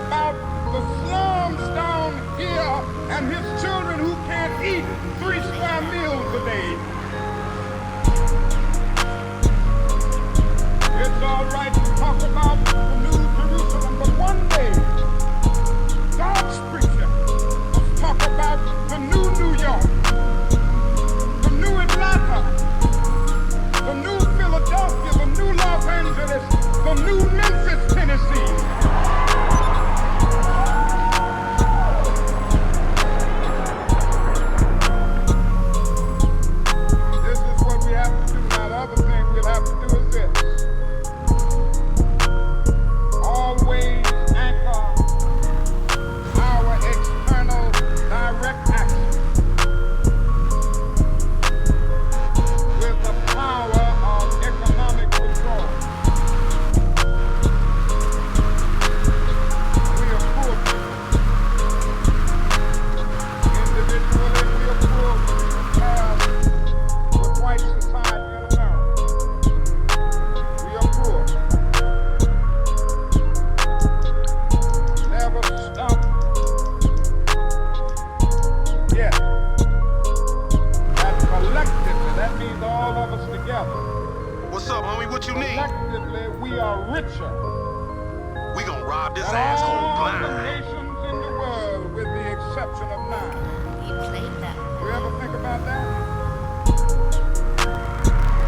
Speaker 5: About the slums down here and his children who can't eat 3 square meals a day. It's all right to talk about the New Jerusalem, but one day God's preacher must talk about the new New York, the new Atlanta, the new Philadelphia, the new Los Angeles, the new Memphis, Tennessee.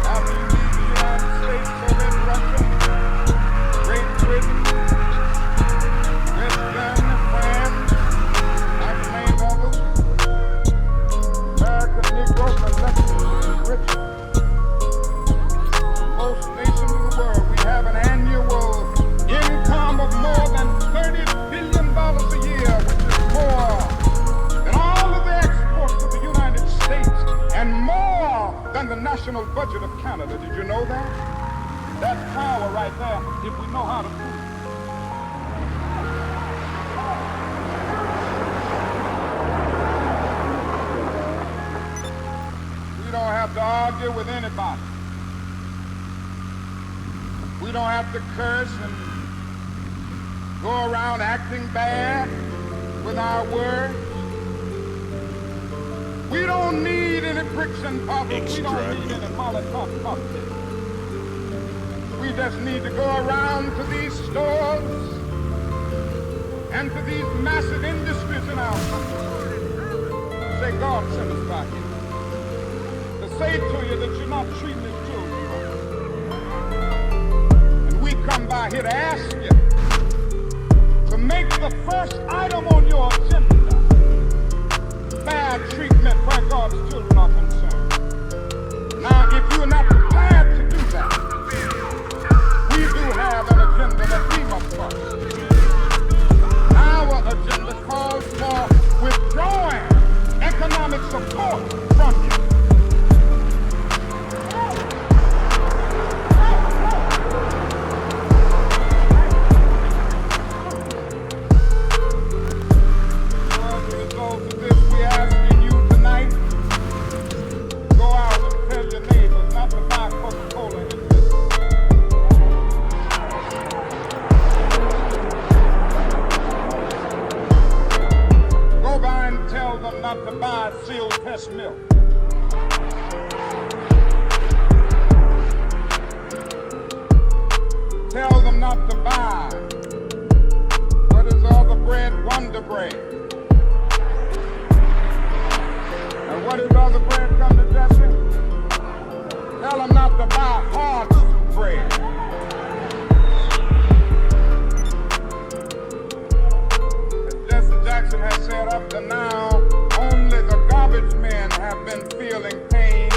Speaker 5: After you leave the United States, so That's power right there if we know how to prove it. We don't have to argue with anybody. We don't have to curse and go around acting bad with our words. We don't need any bricks and puzzles. We don't need any Malcom cocktails. We just need to go around to these stores and to these massive industries in our country. Say, God sent us by here to say to you that you're not treating as children. And we come by here to ask you to make the first item on your agenda bad treatment where God's children are concerned. Now, if you're not prepared to do that, we do have an agenda that we must follow. Our agenda calls for withdrawing economic support from you. Not to buy sealed test milk. Tell them not to buy what is all the bread, Wonder Bread. And what is all the bread come to Jesse? Tell them not to buy hard bread. As Jesse Jackson has said up to now, only the garbage men have been feeling pain.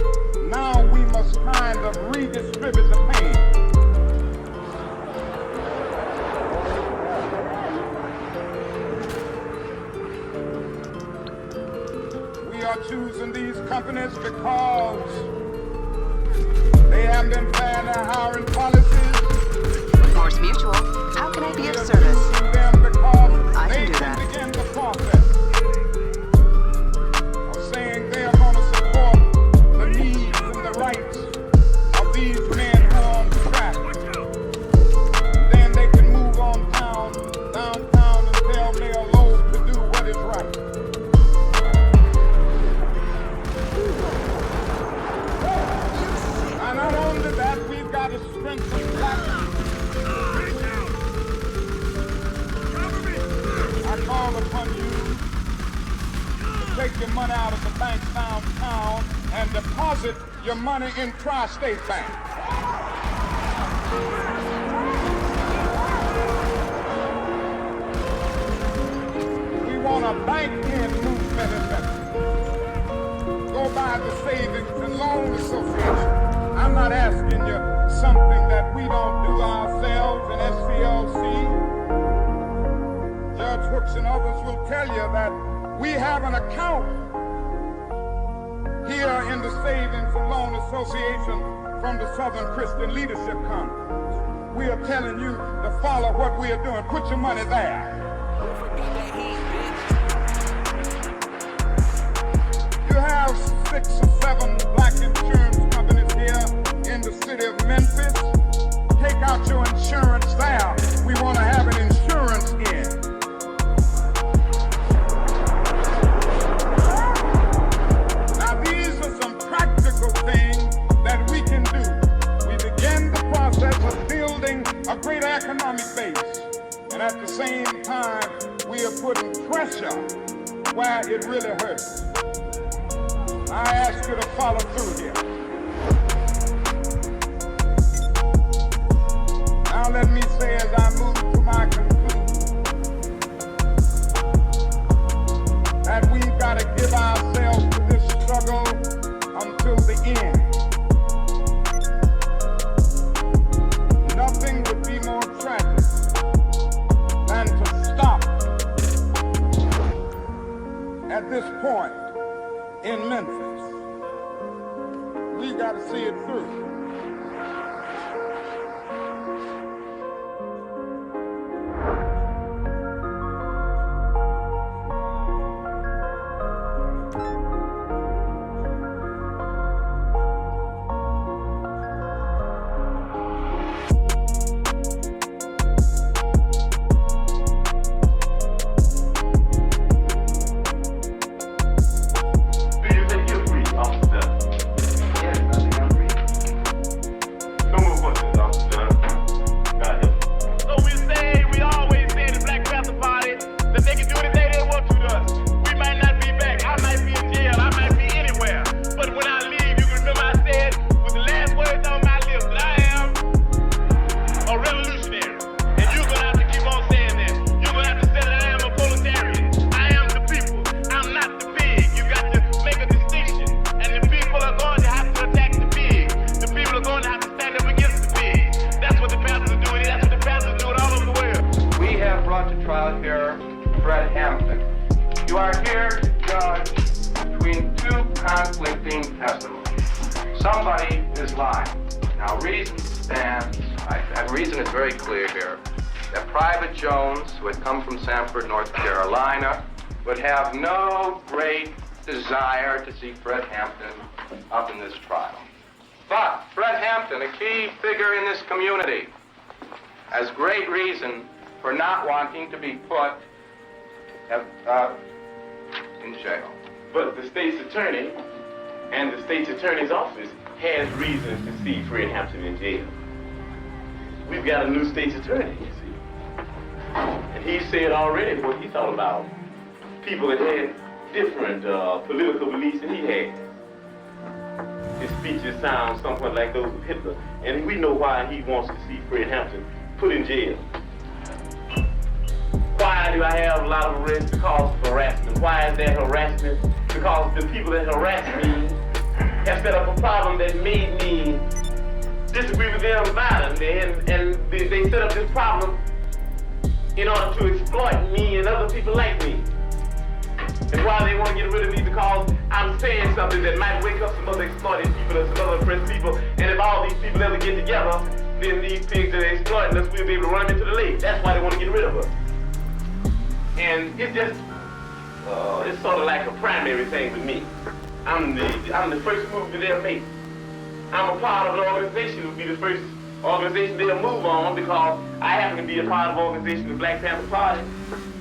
Speaker 5: Now we must kind of redistribute the pain. We are choosing these companies because they have been fair in their hiring policies.
Speaker 6: Force Mutual, how can I be of service?
Speaker 5: Them because
Speaker 6: I
Speaker 5: they
Speaker 6: can do
Speaker 5: can
Speaker 6: that.
Speaker 5: begin the process. They are going to support the needs and the rights of these men who are on the track. Then they can move on downtown and tell Mayor Loeb to do what is right. And not only that, we've got to strengthen black. I call upon you to take your money out of the bank downtown and deposit your money in Tri-State Bank. We want a bank-in movement in Memphis. Go by the Savings and Loan Association. I'm not asking you something that we don't do ourselves in SCLC. Judge Hooks and others will tell you that we have an account here in the Savings and Loan Association from the Southern Christian Leadership Conference. We are telling you to follow what we are doing. Put your money there. You have 6 or 7 black insurance companies here in the city of Memphis. Take out your insurance there. We want to have an insurance in. Things that we can do. We begin the process of building a great economic base, and at the same time we are putting pressure where it really hurts. I ask you to follow through here. Now let me say, as I move to my conclusion, that we've got to give ourselves to this struggle until the end. Nothing would be more tragic than to stop at this point in Memphis.
Speaker 7: You are here to judge between two conflicting testimonies. Somebody is lying. Now, reason stands like that. Reason is very clear here. That Private Jones, who had come from Sanford, North Carolina, would have no great desire to see Fred Hampton up in this trial. But Fred Hampton, a key figure in this community, has great reason for not wanting to be put in jail.
Speaker 8: But the state's attorney and the state's attorney's office has reasons to see Fred Hampton in jail. We've got a new state's attorney, you see. And he said already what he thought about people that had different political beliefs than he had. His speeches sound somewhat like those of Hitler. And we know why he wants to see Fred Hampton put in jail. Why do I have a lot of arrests? Because of harassment. Why is that harassment? Because the people that harass me have set up a problem that made me disagree with them violently, and they set up this problem in order to exploit me and other people like me. And why they want to get rid of me? Because I'm saying something that might wake up some other exploited people or some other oppressed people, and if all these people ever get together, then these pigs that are exploiting us, we'll be able to run them into the lake. That's why they want to get rid of us. And it's just, it's sort of like a primary thing with me. I'm the first move that they'll make. I'm a part of the organization. Will be the first organization they'll move on because I happen to be a part of the organization, the Black Panther Party.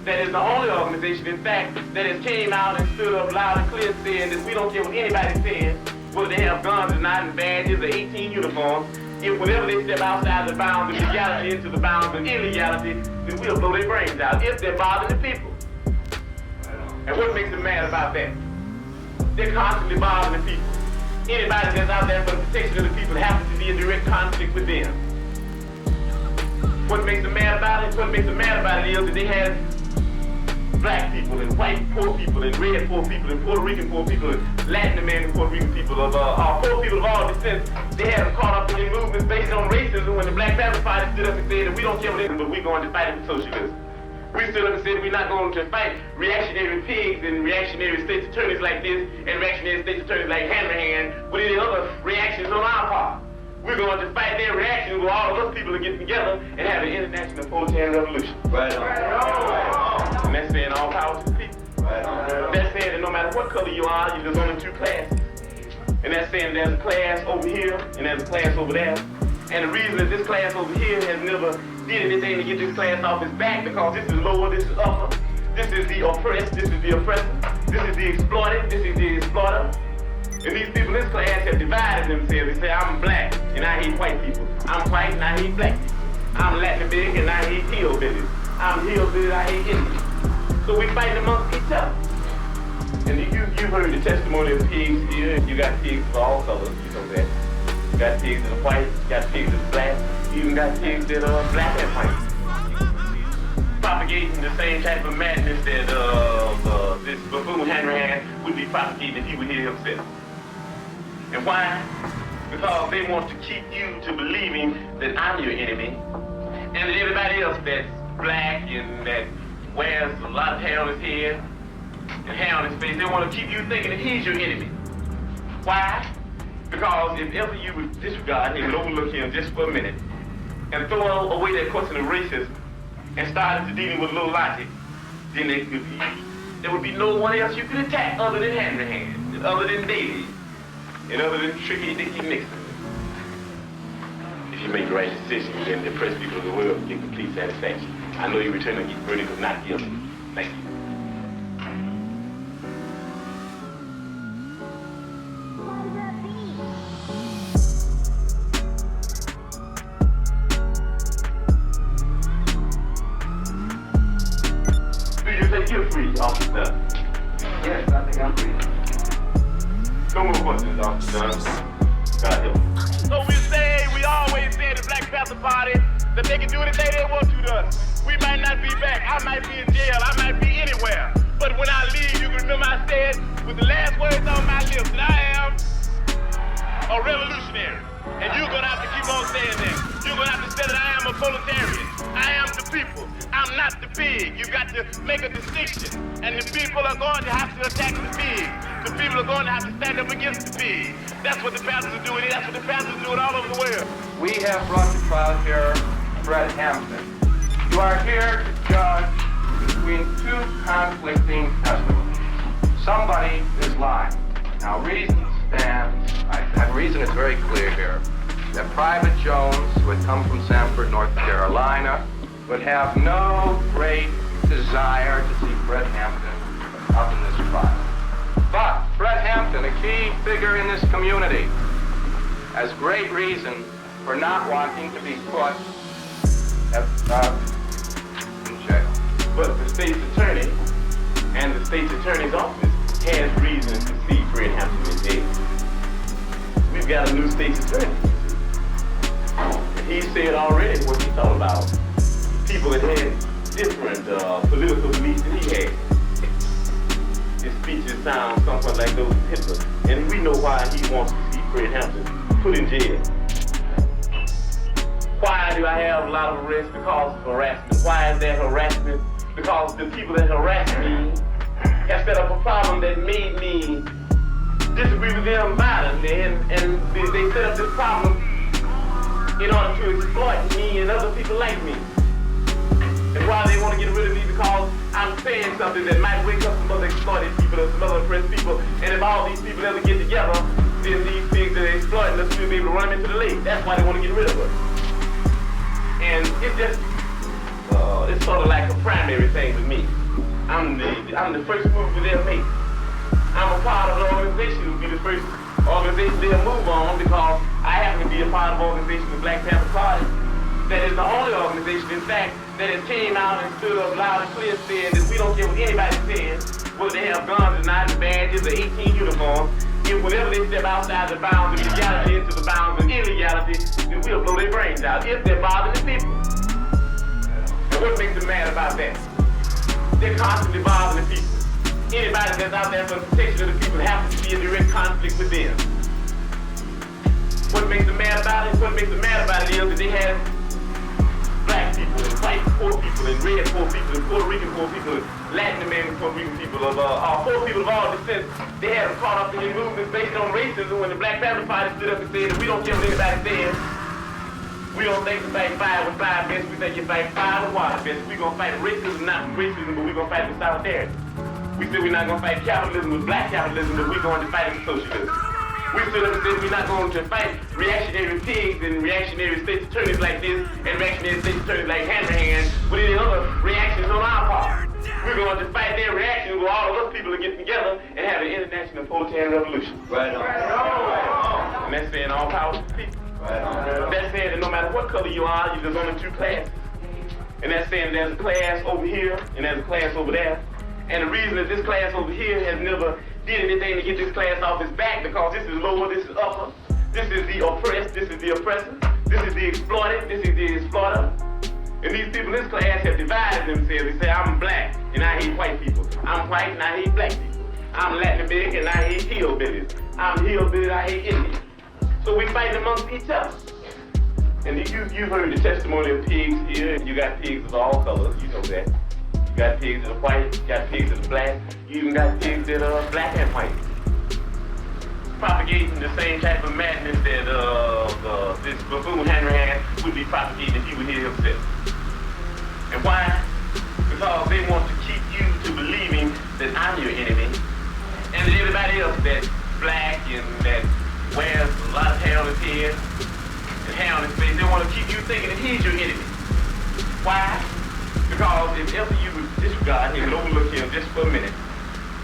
Speaker 8: That is the only organization, in fact, that has came out and stood up loud and clear saying that we don't care what anybody says, whether they have guns or not, and badges or 18 uniforms. If whenever they step outside the bounds of legality into the bounds of illegality, then we'll blow their brains out if they're bothering the people. And what makes them mad about that? They're constantly bothering the people. Anybody that's out there for the protection of the people happens to be in direct conflict with them. What makes them mad about it? What makes them mad about it is that they have black people and white poor people and red poor people and Puerto Rican poor people and Latin American Puerto Rican people of poor people of all descents. They have caught up in movements based on racism when the Black Panther Party stood up and said that we don't care what it is, but we're going to fight it with socialism. We stood up and said we're not going to fight reactionary pigs and reactionary state's attorneys like this and reactionary state's attorneys like Hanrahan with any other reactions on our part. We're going to fight their reactions where all of us people are getting together and have an international proletarian revolution. Right on. And that's saying all power to the people. Right on. That's saying that no matter what color you are, there's only two classes. And that's saying there's a class over here and there's a class over there. And the reason that this class over here has never did anything to get this class off its back because this is lower, this is upper. This is the oppressed, this is the oppressor. This is the exploited, this is the exploiter. And these people in this class have divided themselves. They say, I'm black and I hate white people. I'm white and I hate black people. I'm Latin American and I hate hillbillies. I'm hillbilly and I hate Indians. So we fight amongst each other. And you've heard the testimony of pigs here. You got pigs of all colors, you know that. You got pigs that are white, you got pigs that are black, you even got pigs that are black and white. Propagating the same type of madness that this buffoon Hanrahan would be propagating if he were here himself. And why? Because they want to keep you to believing that I'm your enemy and that everybody else that's black and that wears a lot of hair on his head and hair on his face, they want to keep you thinking that he's your enemy. Why? Because if ever you would disregard him and overlook him just for a minute and throw away that question of racism and start into dealing with a little logic, then there would be no one else you could attack other than Hanrahan, other than Daly, and other than Tricky Dicky Nixon. If you make the right decision, then the oppressed people of the world get complete satisfaction. I know you return a verdict of not guilty. Thank you. You're free, officer. Yes, I think I'm free. No more questions, officer. God help.
Speaker 9: So we always say the Black Panther Party that they can do anything they want to us. We might not be back. I might be in jail. I might be anywhere. But when I leave, you can remember I said with the last words on my lips that I am a revolutionary. And you're going to have to keep on saying that. You're going to have to say that I am a proletarian. I am the people. I'm not the pig. You got to make a distinction. And the people are going to have to attack the pig. The people are going to have to stand up against the pig. That's what the pastors are doing. That's what the pastors are doing all over the world.
Speaker 7: We have brought to trial here Fred Hampton. You are here to judge between two conflicting testimonies. Somebody is lying. Now, reason stands. That reason is very clear here. That Private Jones, who had come from Sanford, North Carolina, would have no great desire to see Fred Hampton up in this trial. But Fred Hampton, a key figure in this community, has great reason for not wanting to be put in jail.
Speaker 8: But the state's attorney and the state's attorney's office has reason to see Fred Hampton in jail. We've got a new state's attorney. He said already what he thought about people that had different political beliefs than he had. His speeches sound somewhat like those of Hitler. And we know why he wants to see Fred Hampton put in jail. Why do I have a lot of arrests? Because of harassment. Why is that harassment? Because the people that harassed me have set up a problem that made me disagree with them violently. And they set up this problem in order to exploit me and other people like me. And why they want to get rid of me? Because I'm saying something that might wake up some other exploited people or some other oppressed people. And if all these people ever get together, then these things that are exploiting us, we'll be able to run them into the lake. That's why they want to get rid of us. And it's just, it's sort of like a primary thing with me. I'm the first move they'll make. I'm a part of the organization who will be the first organization they'll move on because I happen to be a part of the organization, the Black Panther Party. That is the only organization, in fact, that has came out and stood up loud and clear saying that we don't care what anybody says, whether they have guns or not, and badges or 18 uniforms. If whenever they step outside the bounds of legality into the bounds of illegality, then we'll blow their brains out if they're bothering the people. And what makes them mad about that? They're constantly bothering the people. Anybody that's out there for the protection of the people happens to be in direct conflict with them. What makes them mad about it? What makes them mad about it is that they have black people and white poor people and red poor people and Puerto Rican poor people and Latin American Puerto Rican people of poor people of all descents. They had them caught up in movements based on racism when the Black Panther Party stood up and said that we don't care what anybody says. We don't think you fight fire with fire best, we think you fight fire with water best. We're gonna fight racism, not racism, but we're gonna fight with solidarity. We said we're not gonna fight capitalism with black capitalism, but we're going to fight with socialism. We stood up and said we're not going to fight reactionary pigs and reactionary state attorneys like this and reactionary state attorneys like Hanrahan with any other reactions on our part. We're going to fight their reactions where all of us people are getting together and have an international proletarian revolution. Right on. And that's saying all power to the people. Right on. That's saying that no matter what color you are, there's only two classes. And that's saying there's a class over here and there's a class over there. And the reason that this class over here has never did anything to get this class off its back because this is lower, this is upper. This is the oppressed, this is the oppressor. This is the exploited, this is the exploiter. And these people in this class have divided themselves. They say, I'm black and I hate white people. I'm white and I hate black people. I'm Latin American and I hate hillbillies. I'm hillbilly and I hate Indians. So we fight amongst each other. And you've heard the testimony of pigs here. You got pigs of all colors, you know that. You got pigs that are white, you got pigs that are black, you even got pigs that are black and white. Propagating the same type of madness that this buffoon Hanrahan would be propagating if he were here himself. And why? Because they want to keep you to believing that I'm your enemy, and that everybody else that's black and that wears a lot of hair on his head and hair on his face, they want to keep you thinking that he's your enemy. Why? Because if ever you would disregard him and overlook him just for a minute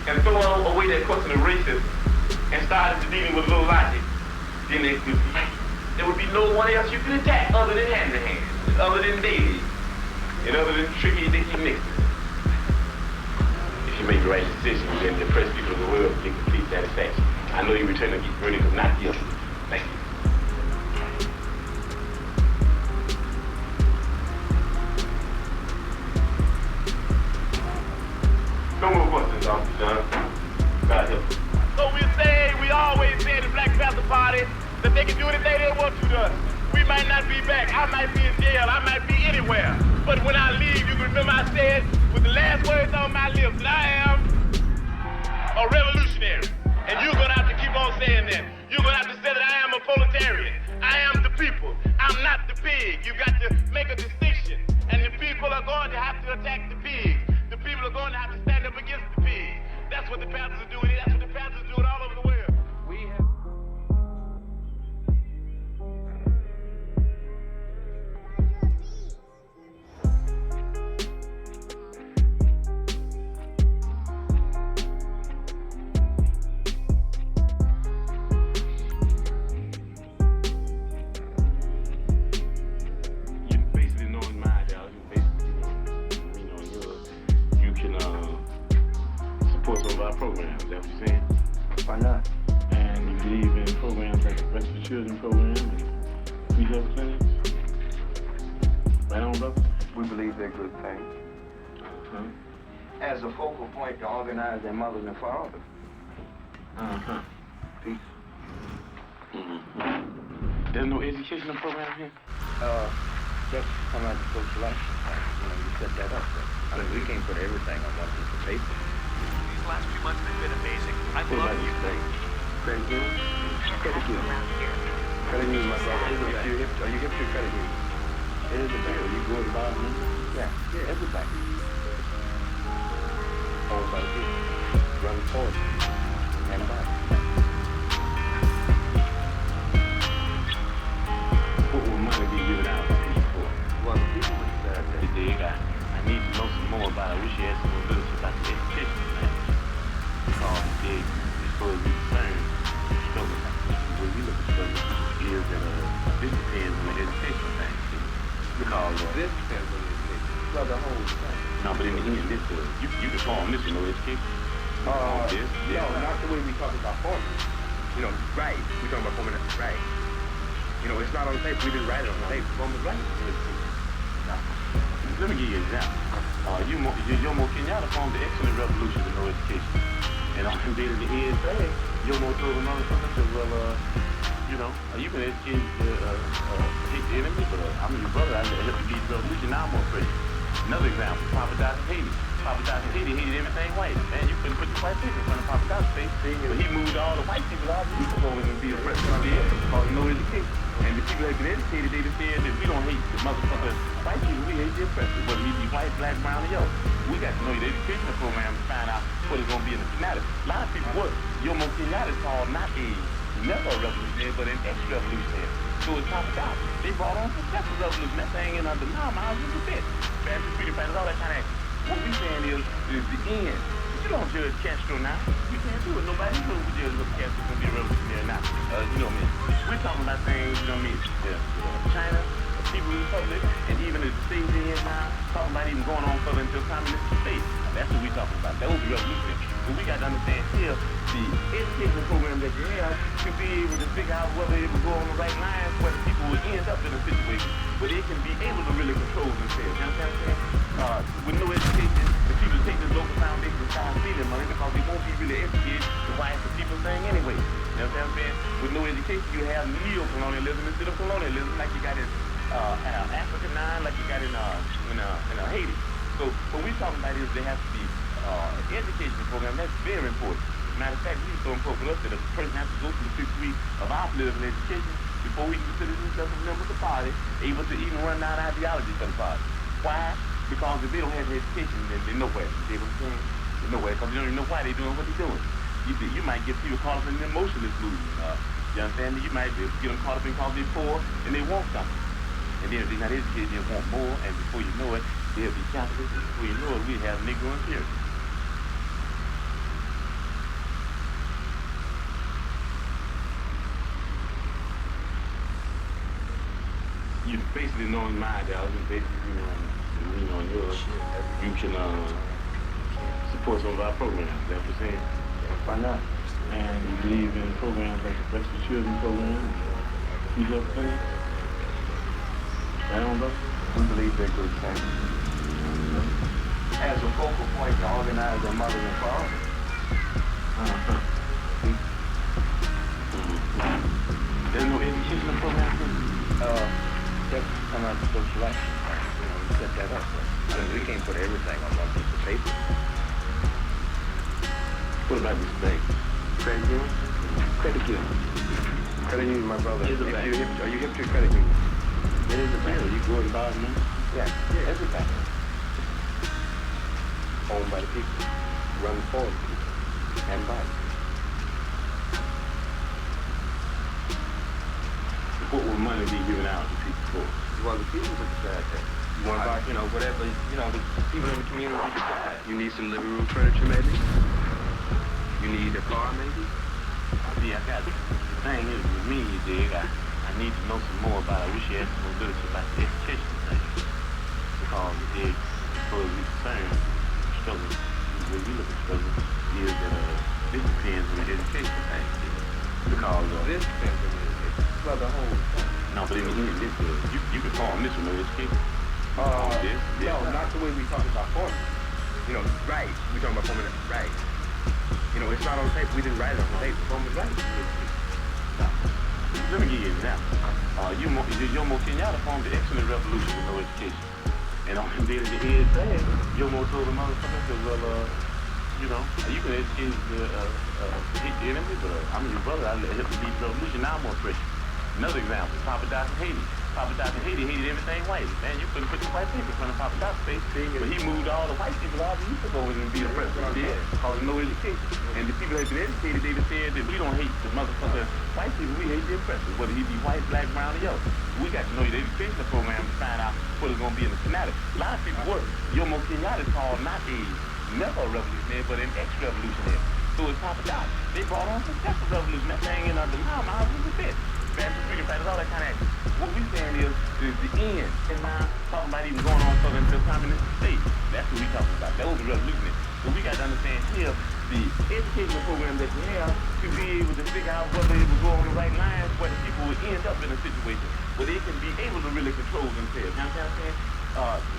Speaker 8: and throw away that question of racism and start dealing with a little logic, then there would be no one else you could attack other than Hanrahan, other than Daly, and other than Tricky Dicky Nixon. If you make the right decision, then the oppressed people of the world get complete satisfaction. I know you return a verdict of not guilty. Thank you. No more questions, Officer John. God help you.
Speaker 9: So we always say in the Black Panther Party that they can do anything they want to us. We might not be back. I might be in jail. I might be anywhere. But when I leave, you can remember I said with the last words on my lips, that I am a revolutionary. And you're gonna have to keep on saying that. You're gonna have to say that I am a proletarian. I am the people. I'm not the pig. You got to make a distinction. And the people are going to have to attack the pigs. The people are going to have to stand up against the pigs. That's what the Panthers are doing. That's what the Panthers are doing all over the world. We have...
Speaker 8: programs, is that what you're saying?
Speaker 10: Why not?
Speaker 8: And you believe in programs like the Breast for Children program and free health clinics? Right on, brother?
Speaker 10: We believe they're good things. As a focal point to organize their mothers and fathers. Peace.
Speaker 8: There's no educational program here?
Speaker 10: Just come out to social life. You set that up. I mean, we can't put everything on one piece of paper.
Speaker 11: These last few months have been amazing. I love you.
Speaker 10: Credit union? Credit union. Credit union, my brother. Are you hip to credit union? It is a deal. You go and buy them? Yeah, everything. Owned by the people. Run for it. And buy it.
Speaker 8: What will money be given out to people for?
Speaker 10: Well, the people would decide that.
Speaker 8: I need to know some more about it. I wish you had some more literature about the education thing. As far as we concerned, struggle. When we look at struggle, is that this depends on the education thing. Because
Speaker 10: this depends on the education. Well, the whole thing.
Speaker 8: No, but in the end, this you can form this with no education.
Speaker 10: No, not the way we talk about forming. You know, right. We talking about forming it right. You know, it's not on the paper. We didn't write it on the paper. Forming right.
Speaker 8: Let me give you an example. Yomo Kenyatta formed the excellent revolution with no education. And on the day of the end thing, Yomo told another something, well, you can educate hate the enemy, but I'm your brother. I helped you lead the revolution. Now I'm more afraid. Another example, Papa died in Haiti. Papa died in Haiti, hated everything white. Man, you couldn't put the white people in front of Papa Dot's face. But he moved all the white people out. He could go in and be a president because no education. And the people that have been educated, they just said that we don't hate the motherfuckers white people, we hate the oppressors, whether we be white, black, brown, or yellow. We got to know the educational program to find out what it's going to be in the finale. A lot of people, what Yomo Kenyatta is called not never a revolutionary, but an ex-revolutionary. So it's Papa Dot. They brought on successful revolution. That thing ain't under miles in the bit. Fancy freedom fighters, all that kind of action. What we saying is the end. You don't judge Castro now. You can't do it. Nobody knows we judge if Castro's going to be a revolutionary now. You know what I mean? We're talking about things, you know what I mean? China, the People's Republic, and even the states in here now, talking about even going on further into a communist state. That's what we're talking about. That was the revolution. But we got to understand here, the education program that you have to be able to figure out whether it will go on the right lines, whether people will end up in a situation where they can be able to really control themselves. You understand what I'm saying? With no education, the people take this local foundation and start stealing money because they won't be really educated to why it's the people thing anyway. You know what I'm saying? With no education, you have neo-colonialism instead of colonialism like you got in Africa now, like you got in Haiti. So what we're talking about is there has to be education program. That's very important. Matter of fact, we so important for us that a person has to go through the 6 weeks of our political education before he can consider himself a member of the party, able to even run down ideology for the party. Why? Because if they don't have the education, then they're nowhere. You know what I'm saying? They're nowhere because they don't even know why they're doing what they're doing. You might get people caught up in an emotionless movement. You understand? You might get them caught up in because they're poor and they want something. And then if they're not educated, they want more, and before you know it, they'll be capitalist, and before you know it, we have Negro imperialism. You basically knowing my ideology, basically lean on yours, you can support some of our programs, is that what you're saying?
Speaker 10: Why not?
Speaker 8: And you believe in programs like the Breast for Children program, free health clinics? Right on, brother?
Speaker 10: We believe they're good things. As a focal point to organize their mothers and fathers.
Speaker 8: There's no educational program here?
Speaker 10: That's come out of social action. We set that up. But we can't put everything on one piece of paper. What about respect? Credit union? Credit union. Credit union, my brother. Are you hip to credit union? It is a bank. You go and buy them? Yeah, it's a bank. Owned by the people. Run for the people. And by the people. What will money be given out to people for? Well, the people would decide that. You want to buy, whatever, the people in the community decide. You need some living room furniture, maybe? You need a car, maybe? See, I got it. The thing is, with me, you dig, I need to know some more about it. I wish you had some more literature about the education thing. Because, you dig, as far as we're concerned, struggle, the way we look at struggle, is that this depends on the education thing. Because this depends on the education. Well, the whole thing. No, but in this, you can form this with no education. No, not the way we talk about forming. Right. We talking about forming it right. It's not on tape. We didn't write it on the tape. Forming right. No. Let me give you an example. Yomo Kenyatta formed the excellent revolution with no education. And on the day that he is bad, Yomo told the motherfucker, well, you can educate hit the enemy, but I'm your brother. I help you beat the revolution. Now I'm more pressure. Another example, Papa Doc in Haiti. Papa Doc in Haiti hated everything white. Man, you couldn't put the white people in front of Papa Doc's face. But he moved all the white people out, and you could go in and be the president. Yeah, because of no education. And the people that have been educated, they said that we don't hate the motherfucker white people, we hate the oppressors, whether he be white, black, brown, or yellow. We got to know the education program to find out what is going to be in the fanatic. A lot of people work. Yomo Kenyatta is called not a mega-revolutionary, but an ex-revolutionary. So it's Papa Doc. They brought on some successful revolution. That thing in under my house was a bit. Baptist freedom fighters, all that kind of action. What we saying is the end. And now talking about even going on further into the communist state. That's what we talking about. That was a revolution. So we got to understand here the educational program that we have to be able to figure out whether it will go on the right lines, where the people will end up in a situation where they can be able to really control themselves. You know what I'm saying?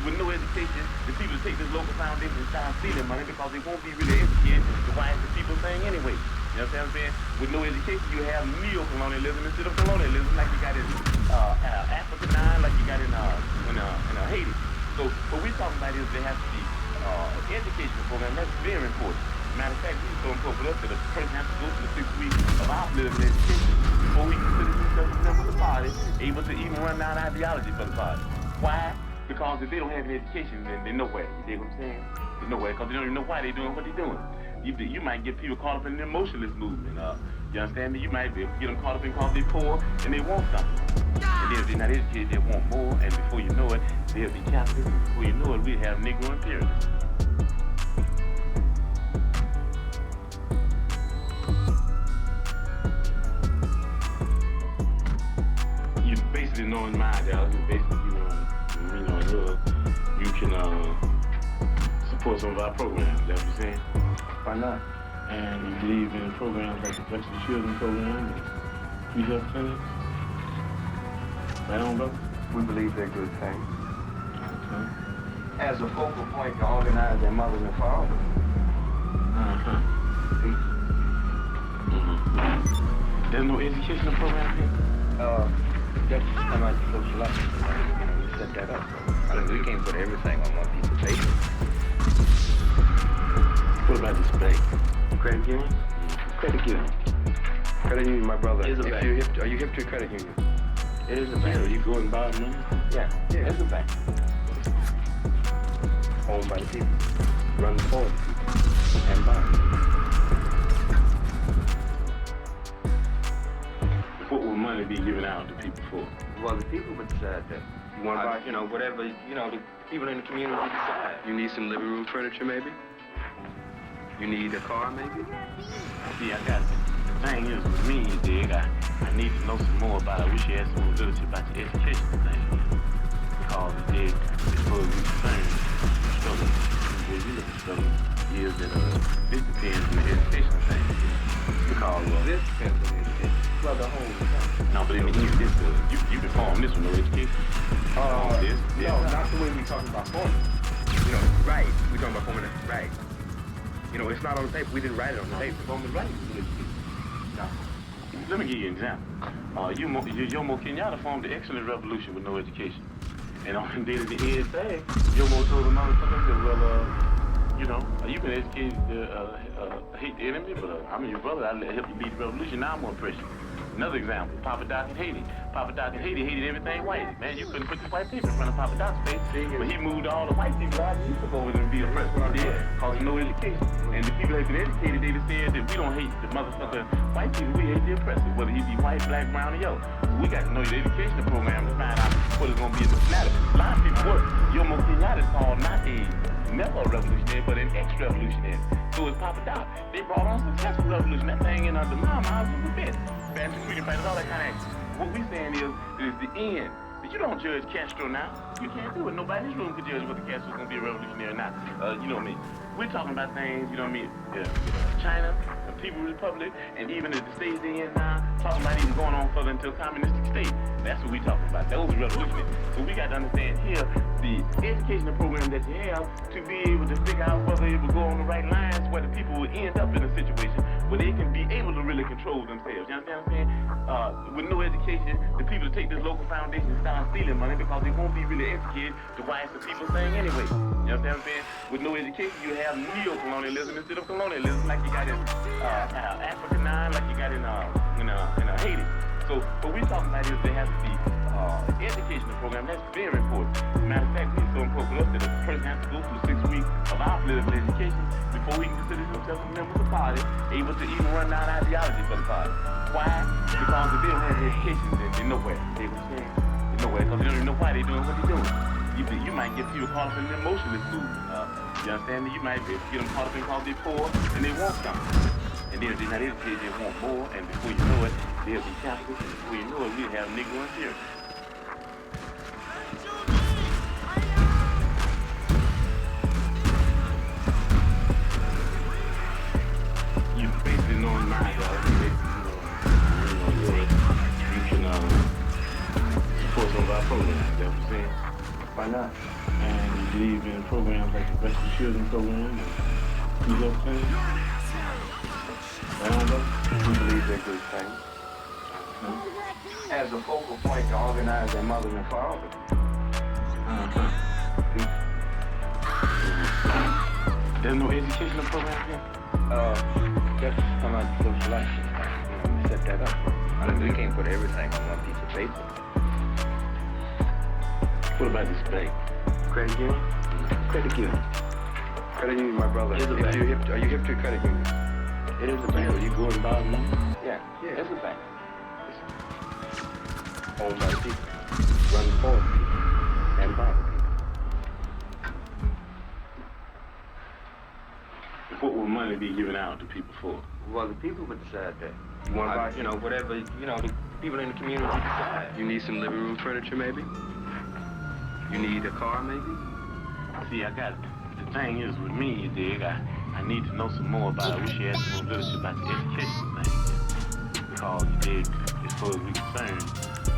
Speaker 10: With no education, the people take this local foundation and start stealing money because they won't be really educated to why it's the people thing anyway. You know what I'm saying? With no education, you have neo-colonialism instead of colonialism, like you got in Africa now, like you got in Haiti. So what we're talking about is there has to be education program. That's very important. Matter of fact, it's so important for us that a person has to go through the 6 weeks of our political education before we consider themselves a member of the party, able to even run down ideology for the party. Why? Because if they don't have an education, then they're nowhere. You dig what I'm saying? They're nowhere because they don't even know why they're doing what they're doing. You might get people caught up in the emotionalist movement. You understand me? You might get them caught up in because they're poor and they want something. And then if they're not educated, they want more. And before you know it, they'll be capitalists. And before you know it, we'll have Negro imperialism. You basically knowing my ideology, basically you can support some of our programs. Is that what you're saying? Why not? And you believe in programs like the Flexible Children Program and free health clinics? Right on, brother? We believe they're good things. Okay. As a focal point to organize their mothers and fathers. There's no educational program here? That's kind of like social action. We set that up. We can't put everything on one piece of paper. What about this bank? Credit union? Credit union. Credit union, my brother. Are you hip to credit union? It is a bank. You go and buy money? Yeah, it's a bank. Owned by the people. Run for the people. And by the people. What will money be given out to people for? Well, the people would decide that. You want to buy, whatever, the people in the community decide. You need some living room furniture, maybe? You need a car, maybe? See, I got it. The thing is, with me, you dig, I need to know some more about it. I wish you had some more literature about the education thing. Because, you dig, as far as we're concerned, struggle, the way we look at struggle, is that this depends on the education thing. Because this depends on the education. Well, the whole thing. No, but in the end, you can form this with no education. No, not the way we talking about forming. Right. We talking about forming it right. It's not on the tape. We didn't write it on the tape. Forming right. No.
Speaker 8: Let me give you an example. Jomo Kenyatta formed the excellent revolution with no education. And on the day of the end thing, Jomo told the motherfucker, said, well, you know, you can educate hate the enemy, but I'm your brother, I'll help you lead the revolution, now I'm gonna press you. Another example, Papa Doc in Haiti. Papa Doc in Haiti hated everything white. Man, you couldn't put this white paper in front of Papa Doc's face. But he moved all the white people out and he took over and be a president. He did, cause no education. And the people that have been educated, they just said that we don't hate the motherfucker white people, we hate the oppressor, whether he be white, black, brown, or yellow. We got to know the educational program to find out what is going to be in the fanatic. A lot of people work. Jomo Kenyatta is called not never a revolutionary, but an ex-revolutionary. So it's Papa Doc. They brought on successful revolution. That thing ain't under my mouth was a bit. Fancy freedom fighters, all that kind of action. What we saying is the end. But you don't judge Castro now. You can't do it. Nobody in this room could judge whether Castro's going to be a revolutionary or not. You know what I mean? We're talking about things, you know what I mean? China, the People's Republic, and even at the stage they're in now, talking about even going on further into a communistic state. That's what we're talking about. Those are revolutionary. So we got to understand here the educational program that you have to be able to figure out whether it will go on the right lines, where the people will end up in a situation where they can be able to really control themselves. You understand what I'm saying? With no education, the people that take this local foundation start stealing money because they won't be really educated to why it's the people thing anyway. You understand what I'm saying? With no education, you have neo-colonialism instead of colonialism, like you got in Africa 9, like you got in Haiti. So what we're talking about is there has to be educational program. That's very important. Matter of fact, it's so important for us that a person has to go through 6 weeks of our political education before he can consider himself a member of the party, able to even run down ideology for the party. Why? Because if they don't have education, they're nowhere. They're nowhere because they don't even know why they're doing what they're doing. You might get people caught up in an emotionalist movement. You understand me? You might get them caught up in because they're poor and they want something. And then if they're not educated, they want more, and before you know it, they'll be capitalists, and before you know it, we'll have Negro in here. You basically know in mind, you can support some of our programs, you know what I'm saying? Why not? And you believe in programs like the Rescue Children program, and you know what I'm saying? We believe they're good things. As a focal point to organize their mothers and fathers. There's no educational program here?
Speaker 10: That's come out the selection. We set that up. I mean, we can't put everything on one piece of paper.
Speaker 8: What about this bank?
Speaker 10: Credit union? Credit union. Credit union, my brother. Are you hip to credit union?
Speaker 8: It is a bank. Are you going to borrow money?
Speaker 10: Yeah, it's a bank. Owned by the people. Run for the people. And by the people.
Speaker 8: What will money be given out to people for?
Speaker 10: Well, the people would decide that. You want to buy, whatever, the people in the community decide. You need some living room furniture, maybe? You need a car, maybe?
Speaker 8: See, the thing is with me, you dig, I need to know some more about it. I wish you had some more literature about the education thing. Because you dig, as far as we're concerned,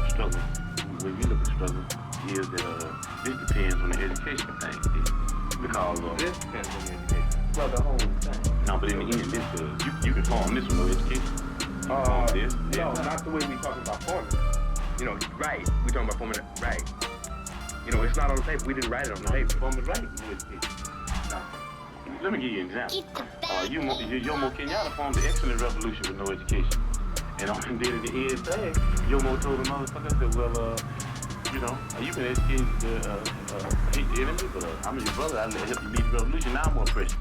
Speaker 8: struggle, the way we look at struggle, is that this depends on the education thing. Because
Speaker 10: this depends on the education. Well, the whole thing.
Speaker 8: No, but in the end, this does. You can form this with no education.
Speaker 10: No, not the way we talking about forming. Right. We talking about forming it right. It's not on the paper. We didn't write it on the paper.
Speaker 8: Forming right with no education. No. Let me give you an example. Jomo Kenyatta formed the excellent revolution with no education. And on the day of the end thing, Jomo told the motherfucker, said, well, you can educate hate the enemy, but I'm your brother, I'll help you lead the revolution, now I'm gonna press you.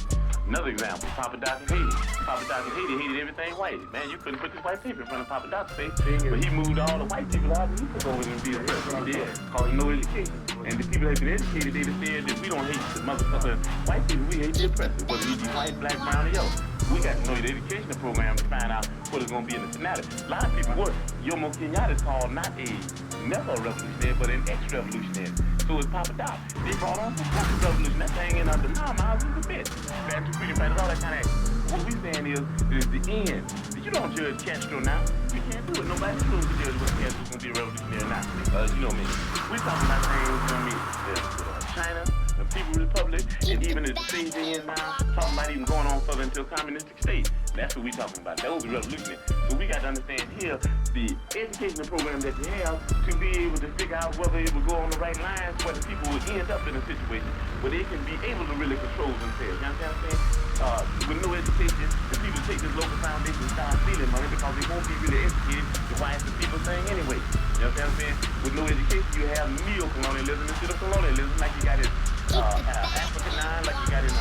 Speaker 8: Another example, Papa Doc in Haiti. Papa Doc in Haiti hated everything white. Man, you couldn't put this white paper in front of Papa Doc's face. But he moved all the white people out and he took over and be a president. He did, cause no education. And the people that have been educated, they just said that we don't hate the motherfucker white people, we hate the oppressor, whether he be white, black, brown, or yellow. We got to know the educational program to find out what is going to be in the fanatic. A lot of people work. Jomo Kenyatta is called not never a revolutionary, but an ex-revolutionary. So it's Papa Doc. They brought on some revolution. That thing ain't under my mouth was a bitch. Fancy freedom fighters, all that kind of action. What we saying is the end. You don't judge Castro now. You can't do it. Nobody's supposed to judge whether Castro's going to be a revolutionary or not. You know what I mean? We're talking about things, China, the People Republic, and even at the stage they in now, talking about even going on further into a communistic state. That's what we talking about. That was the revolutionary. So we got to understand here the educational program that you have to be able to figure out whether it will go on the right lines, whether people will end up in a situation where they can be able to really control themselves. You understand what I'm saying? With no education, the people take this local foundation and start stealing money because they won't be really educated to why it's the people thing anyway. You know what I'm saying? With no education, you have neo-colonialism instead of colonialism, like you got in Africa now, like you got in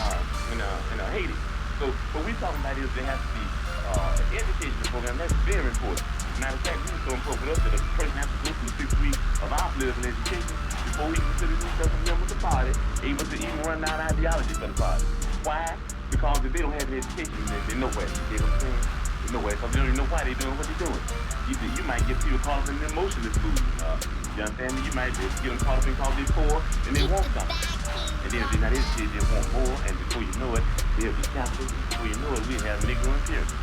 Speaker 8: Haiti. So what we talking about is there has to be an educational program. That's very important. Matter of fact, this is so important for us that a person has to go through 6 weeks of our political education before he considers himself a member of the party, able to even run down ideology for the party. Why? Because if they don't have an education, they're nowhere. You know what I'm saying? They're nowhere, because they don't even know why they're doing what they're doing. You might get people caught up in an emotionless mood. You understand me? You might get them caught up in because they're poor and they want something. And then if they're not educated, they want more, and before you know it, they'll be capitalist. Before you know it, we have Negro imperialism.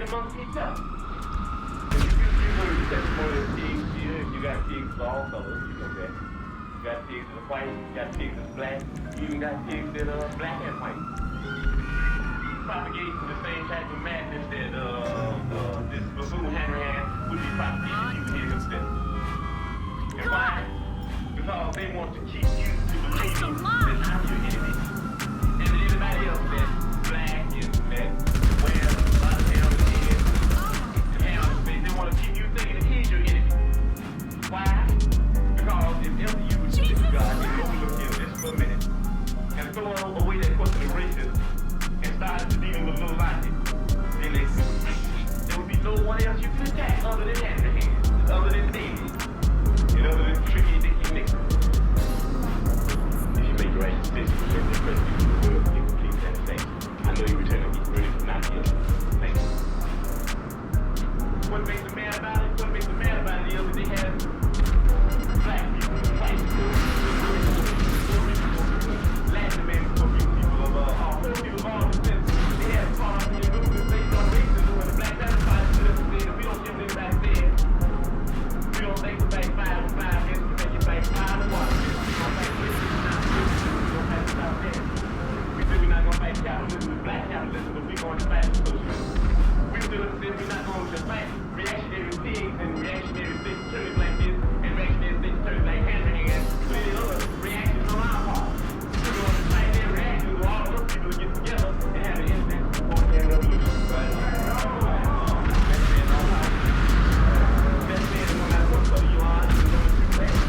Speaker 8: fight amongst each other. And you heard the testimony of pigs here. You got pigs of all colors, you know that. You got pigs that are white, you got pigs that are black, you even got pigs that are black and white. Propagating the same type of madness that this buffoon Hanrahan would be propagating you here himself. And why? Because they want to keep you to believing that I'm your enemy. And that everybody else that's black and that wears a lot of hair on his head and hair on his face, they want to keep you thinking that he's your enemy. Why? Because if ever you would see God, then overlook him just for a minute and throw away that question of racism and start dealing with little logic, then there would be no one else you could attack other than Hanrahan, other than David, and other than Tricky Dicky Nick. If you make the right decision, then the rest of you will get complete satisfaction. I know you return to be ready for not guilty. Thank you. What makes the man about it? What makes the man about it is that they have black people, white people, Latin American people of all people of all descent. They have fought up in the movement based on racism when the Black Panther Party stood up and said that we don't give anybody said. We don't think we fight 5 and 5 against we make you fight 5 and 1. We don't fight racism, not racism. We don't fight without that. We said we're not going to fight capitalism with black capitalism, but we're going to fight socialism. We stood up and said we're not going to fight reactionary pigs and reactionary state attorneys like this and reactionary state attorneys like Hanrahan with any other reactions on our part. We're going to fight their reactions with all of those people to get together and have an instant authoritarian revolution. That's saying no matter what color you are, you're going to class.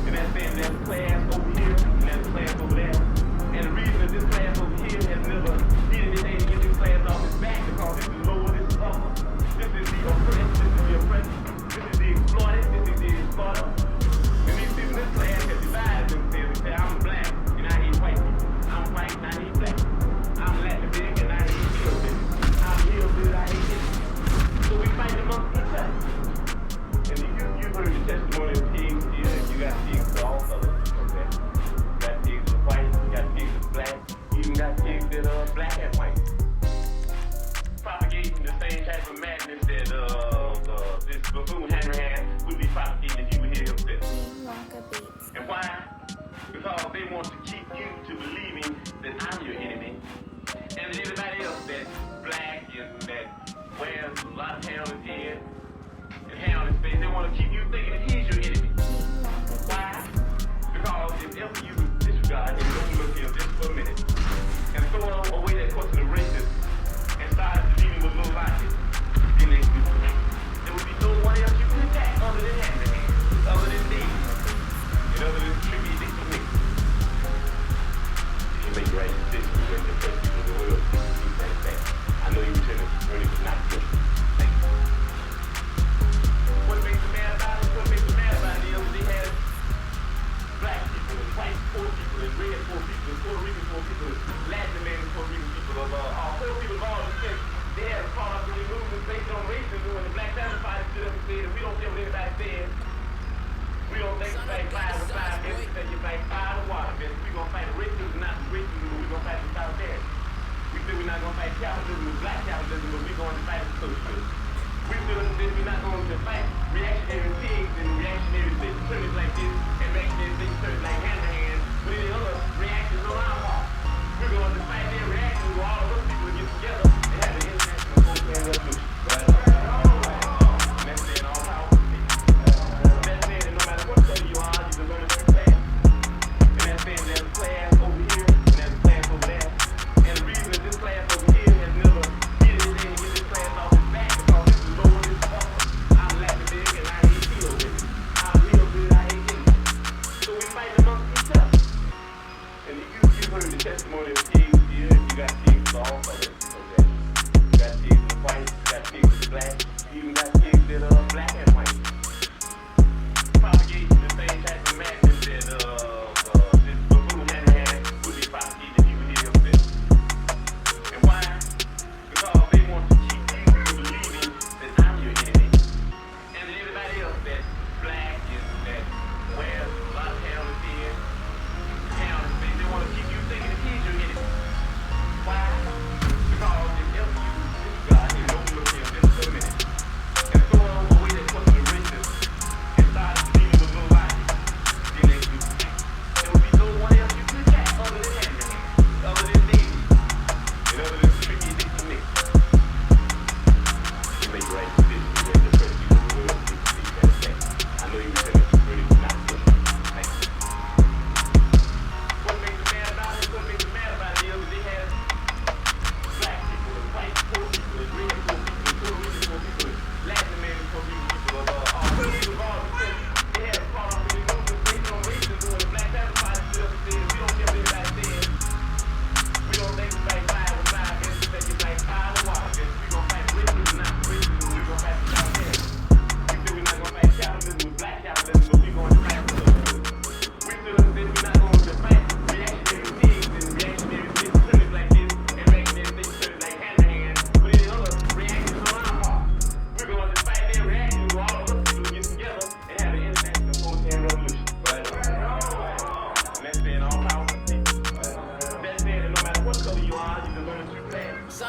Speaker 8: And that's saying there's a class over here and there's a class over there. And the reason that this class over here has never did anything to get this class off its back because this is lower, this is upper. This is the oppressed, this is the oppressed, this is the exploited, this is the exploiter. And these people in this class have divided themselves and say, I'm black and I hate white people. I'm white and I hate black. I'm Latin big and I hate hillbilly. I'm hillbilly, I hate him. So we fight amongst each other. And you heard the testimony of pigs here. You got pigs of all colors. Okay? You got pigs that are white, you got pigs that are black, you even got pigs that are black and white. Propagating the same type of madness that this buffoon Hanrahan would be propagating if you would hear himself. And why? Because they want to keep you to believing that I'm your enemy, and that everybody else that's black and that wears a lot of hair on his head and hair on his face, they want to keep you thinking that he's your enemy. Why? Because if ever you disregard him, overlook him just for a minute and throw away that question of racism and start dealing with little logic, then there would be no one else you could attack other than Hanrahan, other than David, and other than Tricky Dicky Nick. If you make the right decision, you're going to press people in the world to keep that back. I know you return to be ready for not guilty. Thank you. What makes the man about it? What makes the man about it is they have black people and white poor people and red poor people and Puerto Rican poor people and Latin American poor Rican people of poor people of all descent. They have caught up in the movement based on racism when the Black Panther Party stood up and said that we don't care what anybody says. We don't think you fight 5 with 5 against you, say you fight 5 with 1 against. We're going to fight racism, not racism, but we're going to fight the solidarity. We said we're not going to fight capitalism with black capitalism, but we're going to fight socialism. We stood up and said we're not going to fight reactionary pigs and reactionary state attorneys like this and reactionary state attorneys like Hanrahan with any other reactions on our part. We're going to fight their reactions with all of those people to get together and have an international authoritarian revolution. And that's saying all power to me. That's saying that no matter what color you are, you can learn a new class. And that's saying there's a class over here and there's a class over there. And the reason that this class over here has never did anything to get this class off its back because this is lower, this is upper. I'm Latin big and I hate hillbilly. I'm hillbilly, I hate him. So we fight amongst each other. And you heard the testimony of pigs here. You got pigs of all colors. Okay? You got pigs that are white, you got pigs that are black, you even got pigs that are black and white. Propagating the same type of madness that this buffoon Hanrahan would be propagating if you would hear himself. And why? Because they want to keep you believing that I'm your enemy. And that everybody else that's black and that wears a lot of hair on his head, hair on his face, they want to keep you thinking that he's your enemy.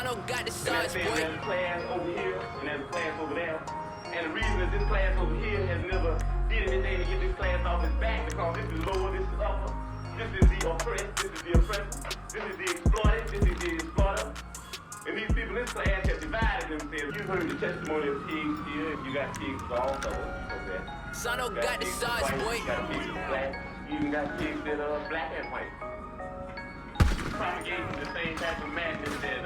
Speaker 2: got the
Speaker 8: And
Speaker 2: sauce,
Speaker 8: that says
Speaker 2: boy.
Speaker 8: there's a class over here and there's a class over there. And the reason that this class over here has never did anything to get this class off its back because this is lower, this is upper. This is the oppressed, this is the oppressor. This is the exploited, this is the exploiter. And these people in this class have divided themselves. You heard the testimony of pigs here. You got pigs of all colors. You know that.
Speaker 2: Son got the sauce, boy.
Speaker 8: You got pigs that black. You even got pigs that are black and white. Propagating the same type of madness that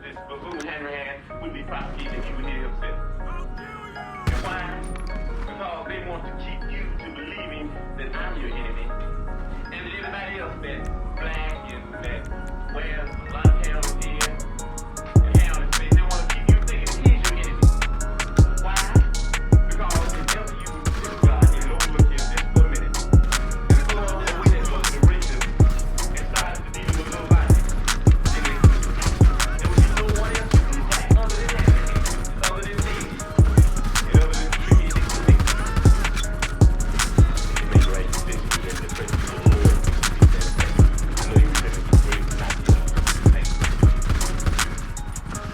Speaker 8: this buffoon Henry had would be propagating if you would hear himself. And why? Because they want to keep you to believing that I'm your enemy. And that everybody else that's black and that wears a lot of hair on his head and hair on his face, they want to keep you thinking that he's your enemy. Why? Because whenever you do God, you don't look here just for a minute. And so the way that goes to the races and started to deal with little life. And there would be no one else to attack other than that, other than these, and other than tricky and make right decisions in the presence of the Lord. I know you said it's great, not you.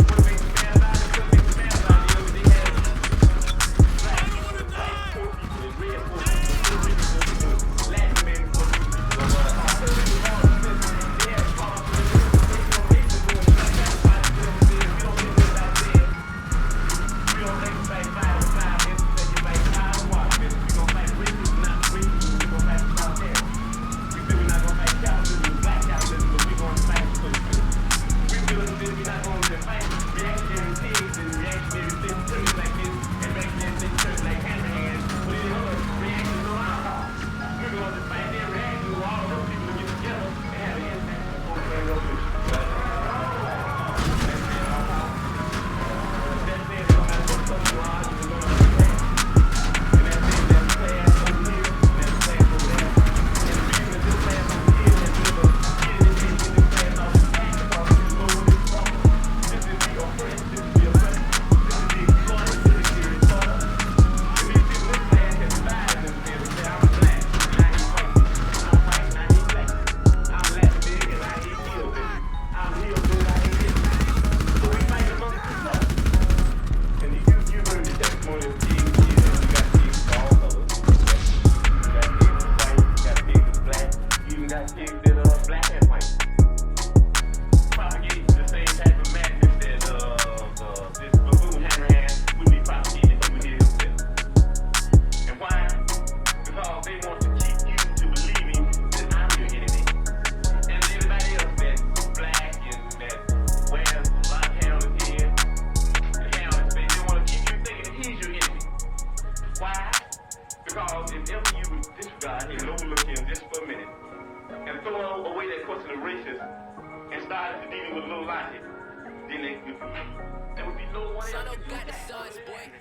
Speaker 8: What makes me mad about it? What makes me mad about it is they have black, poor people, and red poor people, Puerto Rican poor people, Latin American poor people, all poor people, all this. They have problems with it. They don't doing black everybody doing this. We don't get this out there. We don't think about 5 on 5 minutes. We think about 5 on 1 minute. We don't fight racism, not racism. We don't fight about that. We feel we're not going to fight capitalism, black capitalism, but we're going to fight socialism. We feel as if we're not going to fight reactionary things and reactionary things like this and reactionary things like Hammerhand, but any other reactions on our part. We're going to fight their reactions with all those people to get together and have an impact on the revolution. That's it, all power. That's it, no matter what color you are, you're going to be black. And that's it, there's a class over here, and there's a class over there. And the reason that this class over here has never did anything to get this class off its back because it's lower, this is upper. This is the oppressed, this is the oppressor. This is the exploited, this is the exploiter. And these people in this class have divided themselves and say, I'm black, and I hate white. I'm white, and I hate black. I'm Latin big, and I hate hillbilly. I'm hillbilly, and I hate hillbilly. So we fight amongst each other. And you heard the testimony of pigs here. You got pigs of all colors. You got pigs of white, you got pigs of black. You even got pigs that are black and white. Propagating the same type of madness that this buffoon Hammerhand would be propagating if you would hear himself. And why? Because they want to keep you to believing that I'm your enemy. And everybody else that's black and that wears a lot of hair on his head and hair on his face, they want to keep you thinking that he's your enemy. Why? Because if ever you disregard him and overlook him just for a minute and throw away that question of racism and start to dealing with a little logic, then there would be no one else.
Speaker 2: Son got the sauce, boy.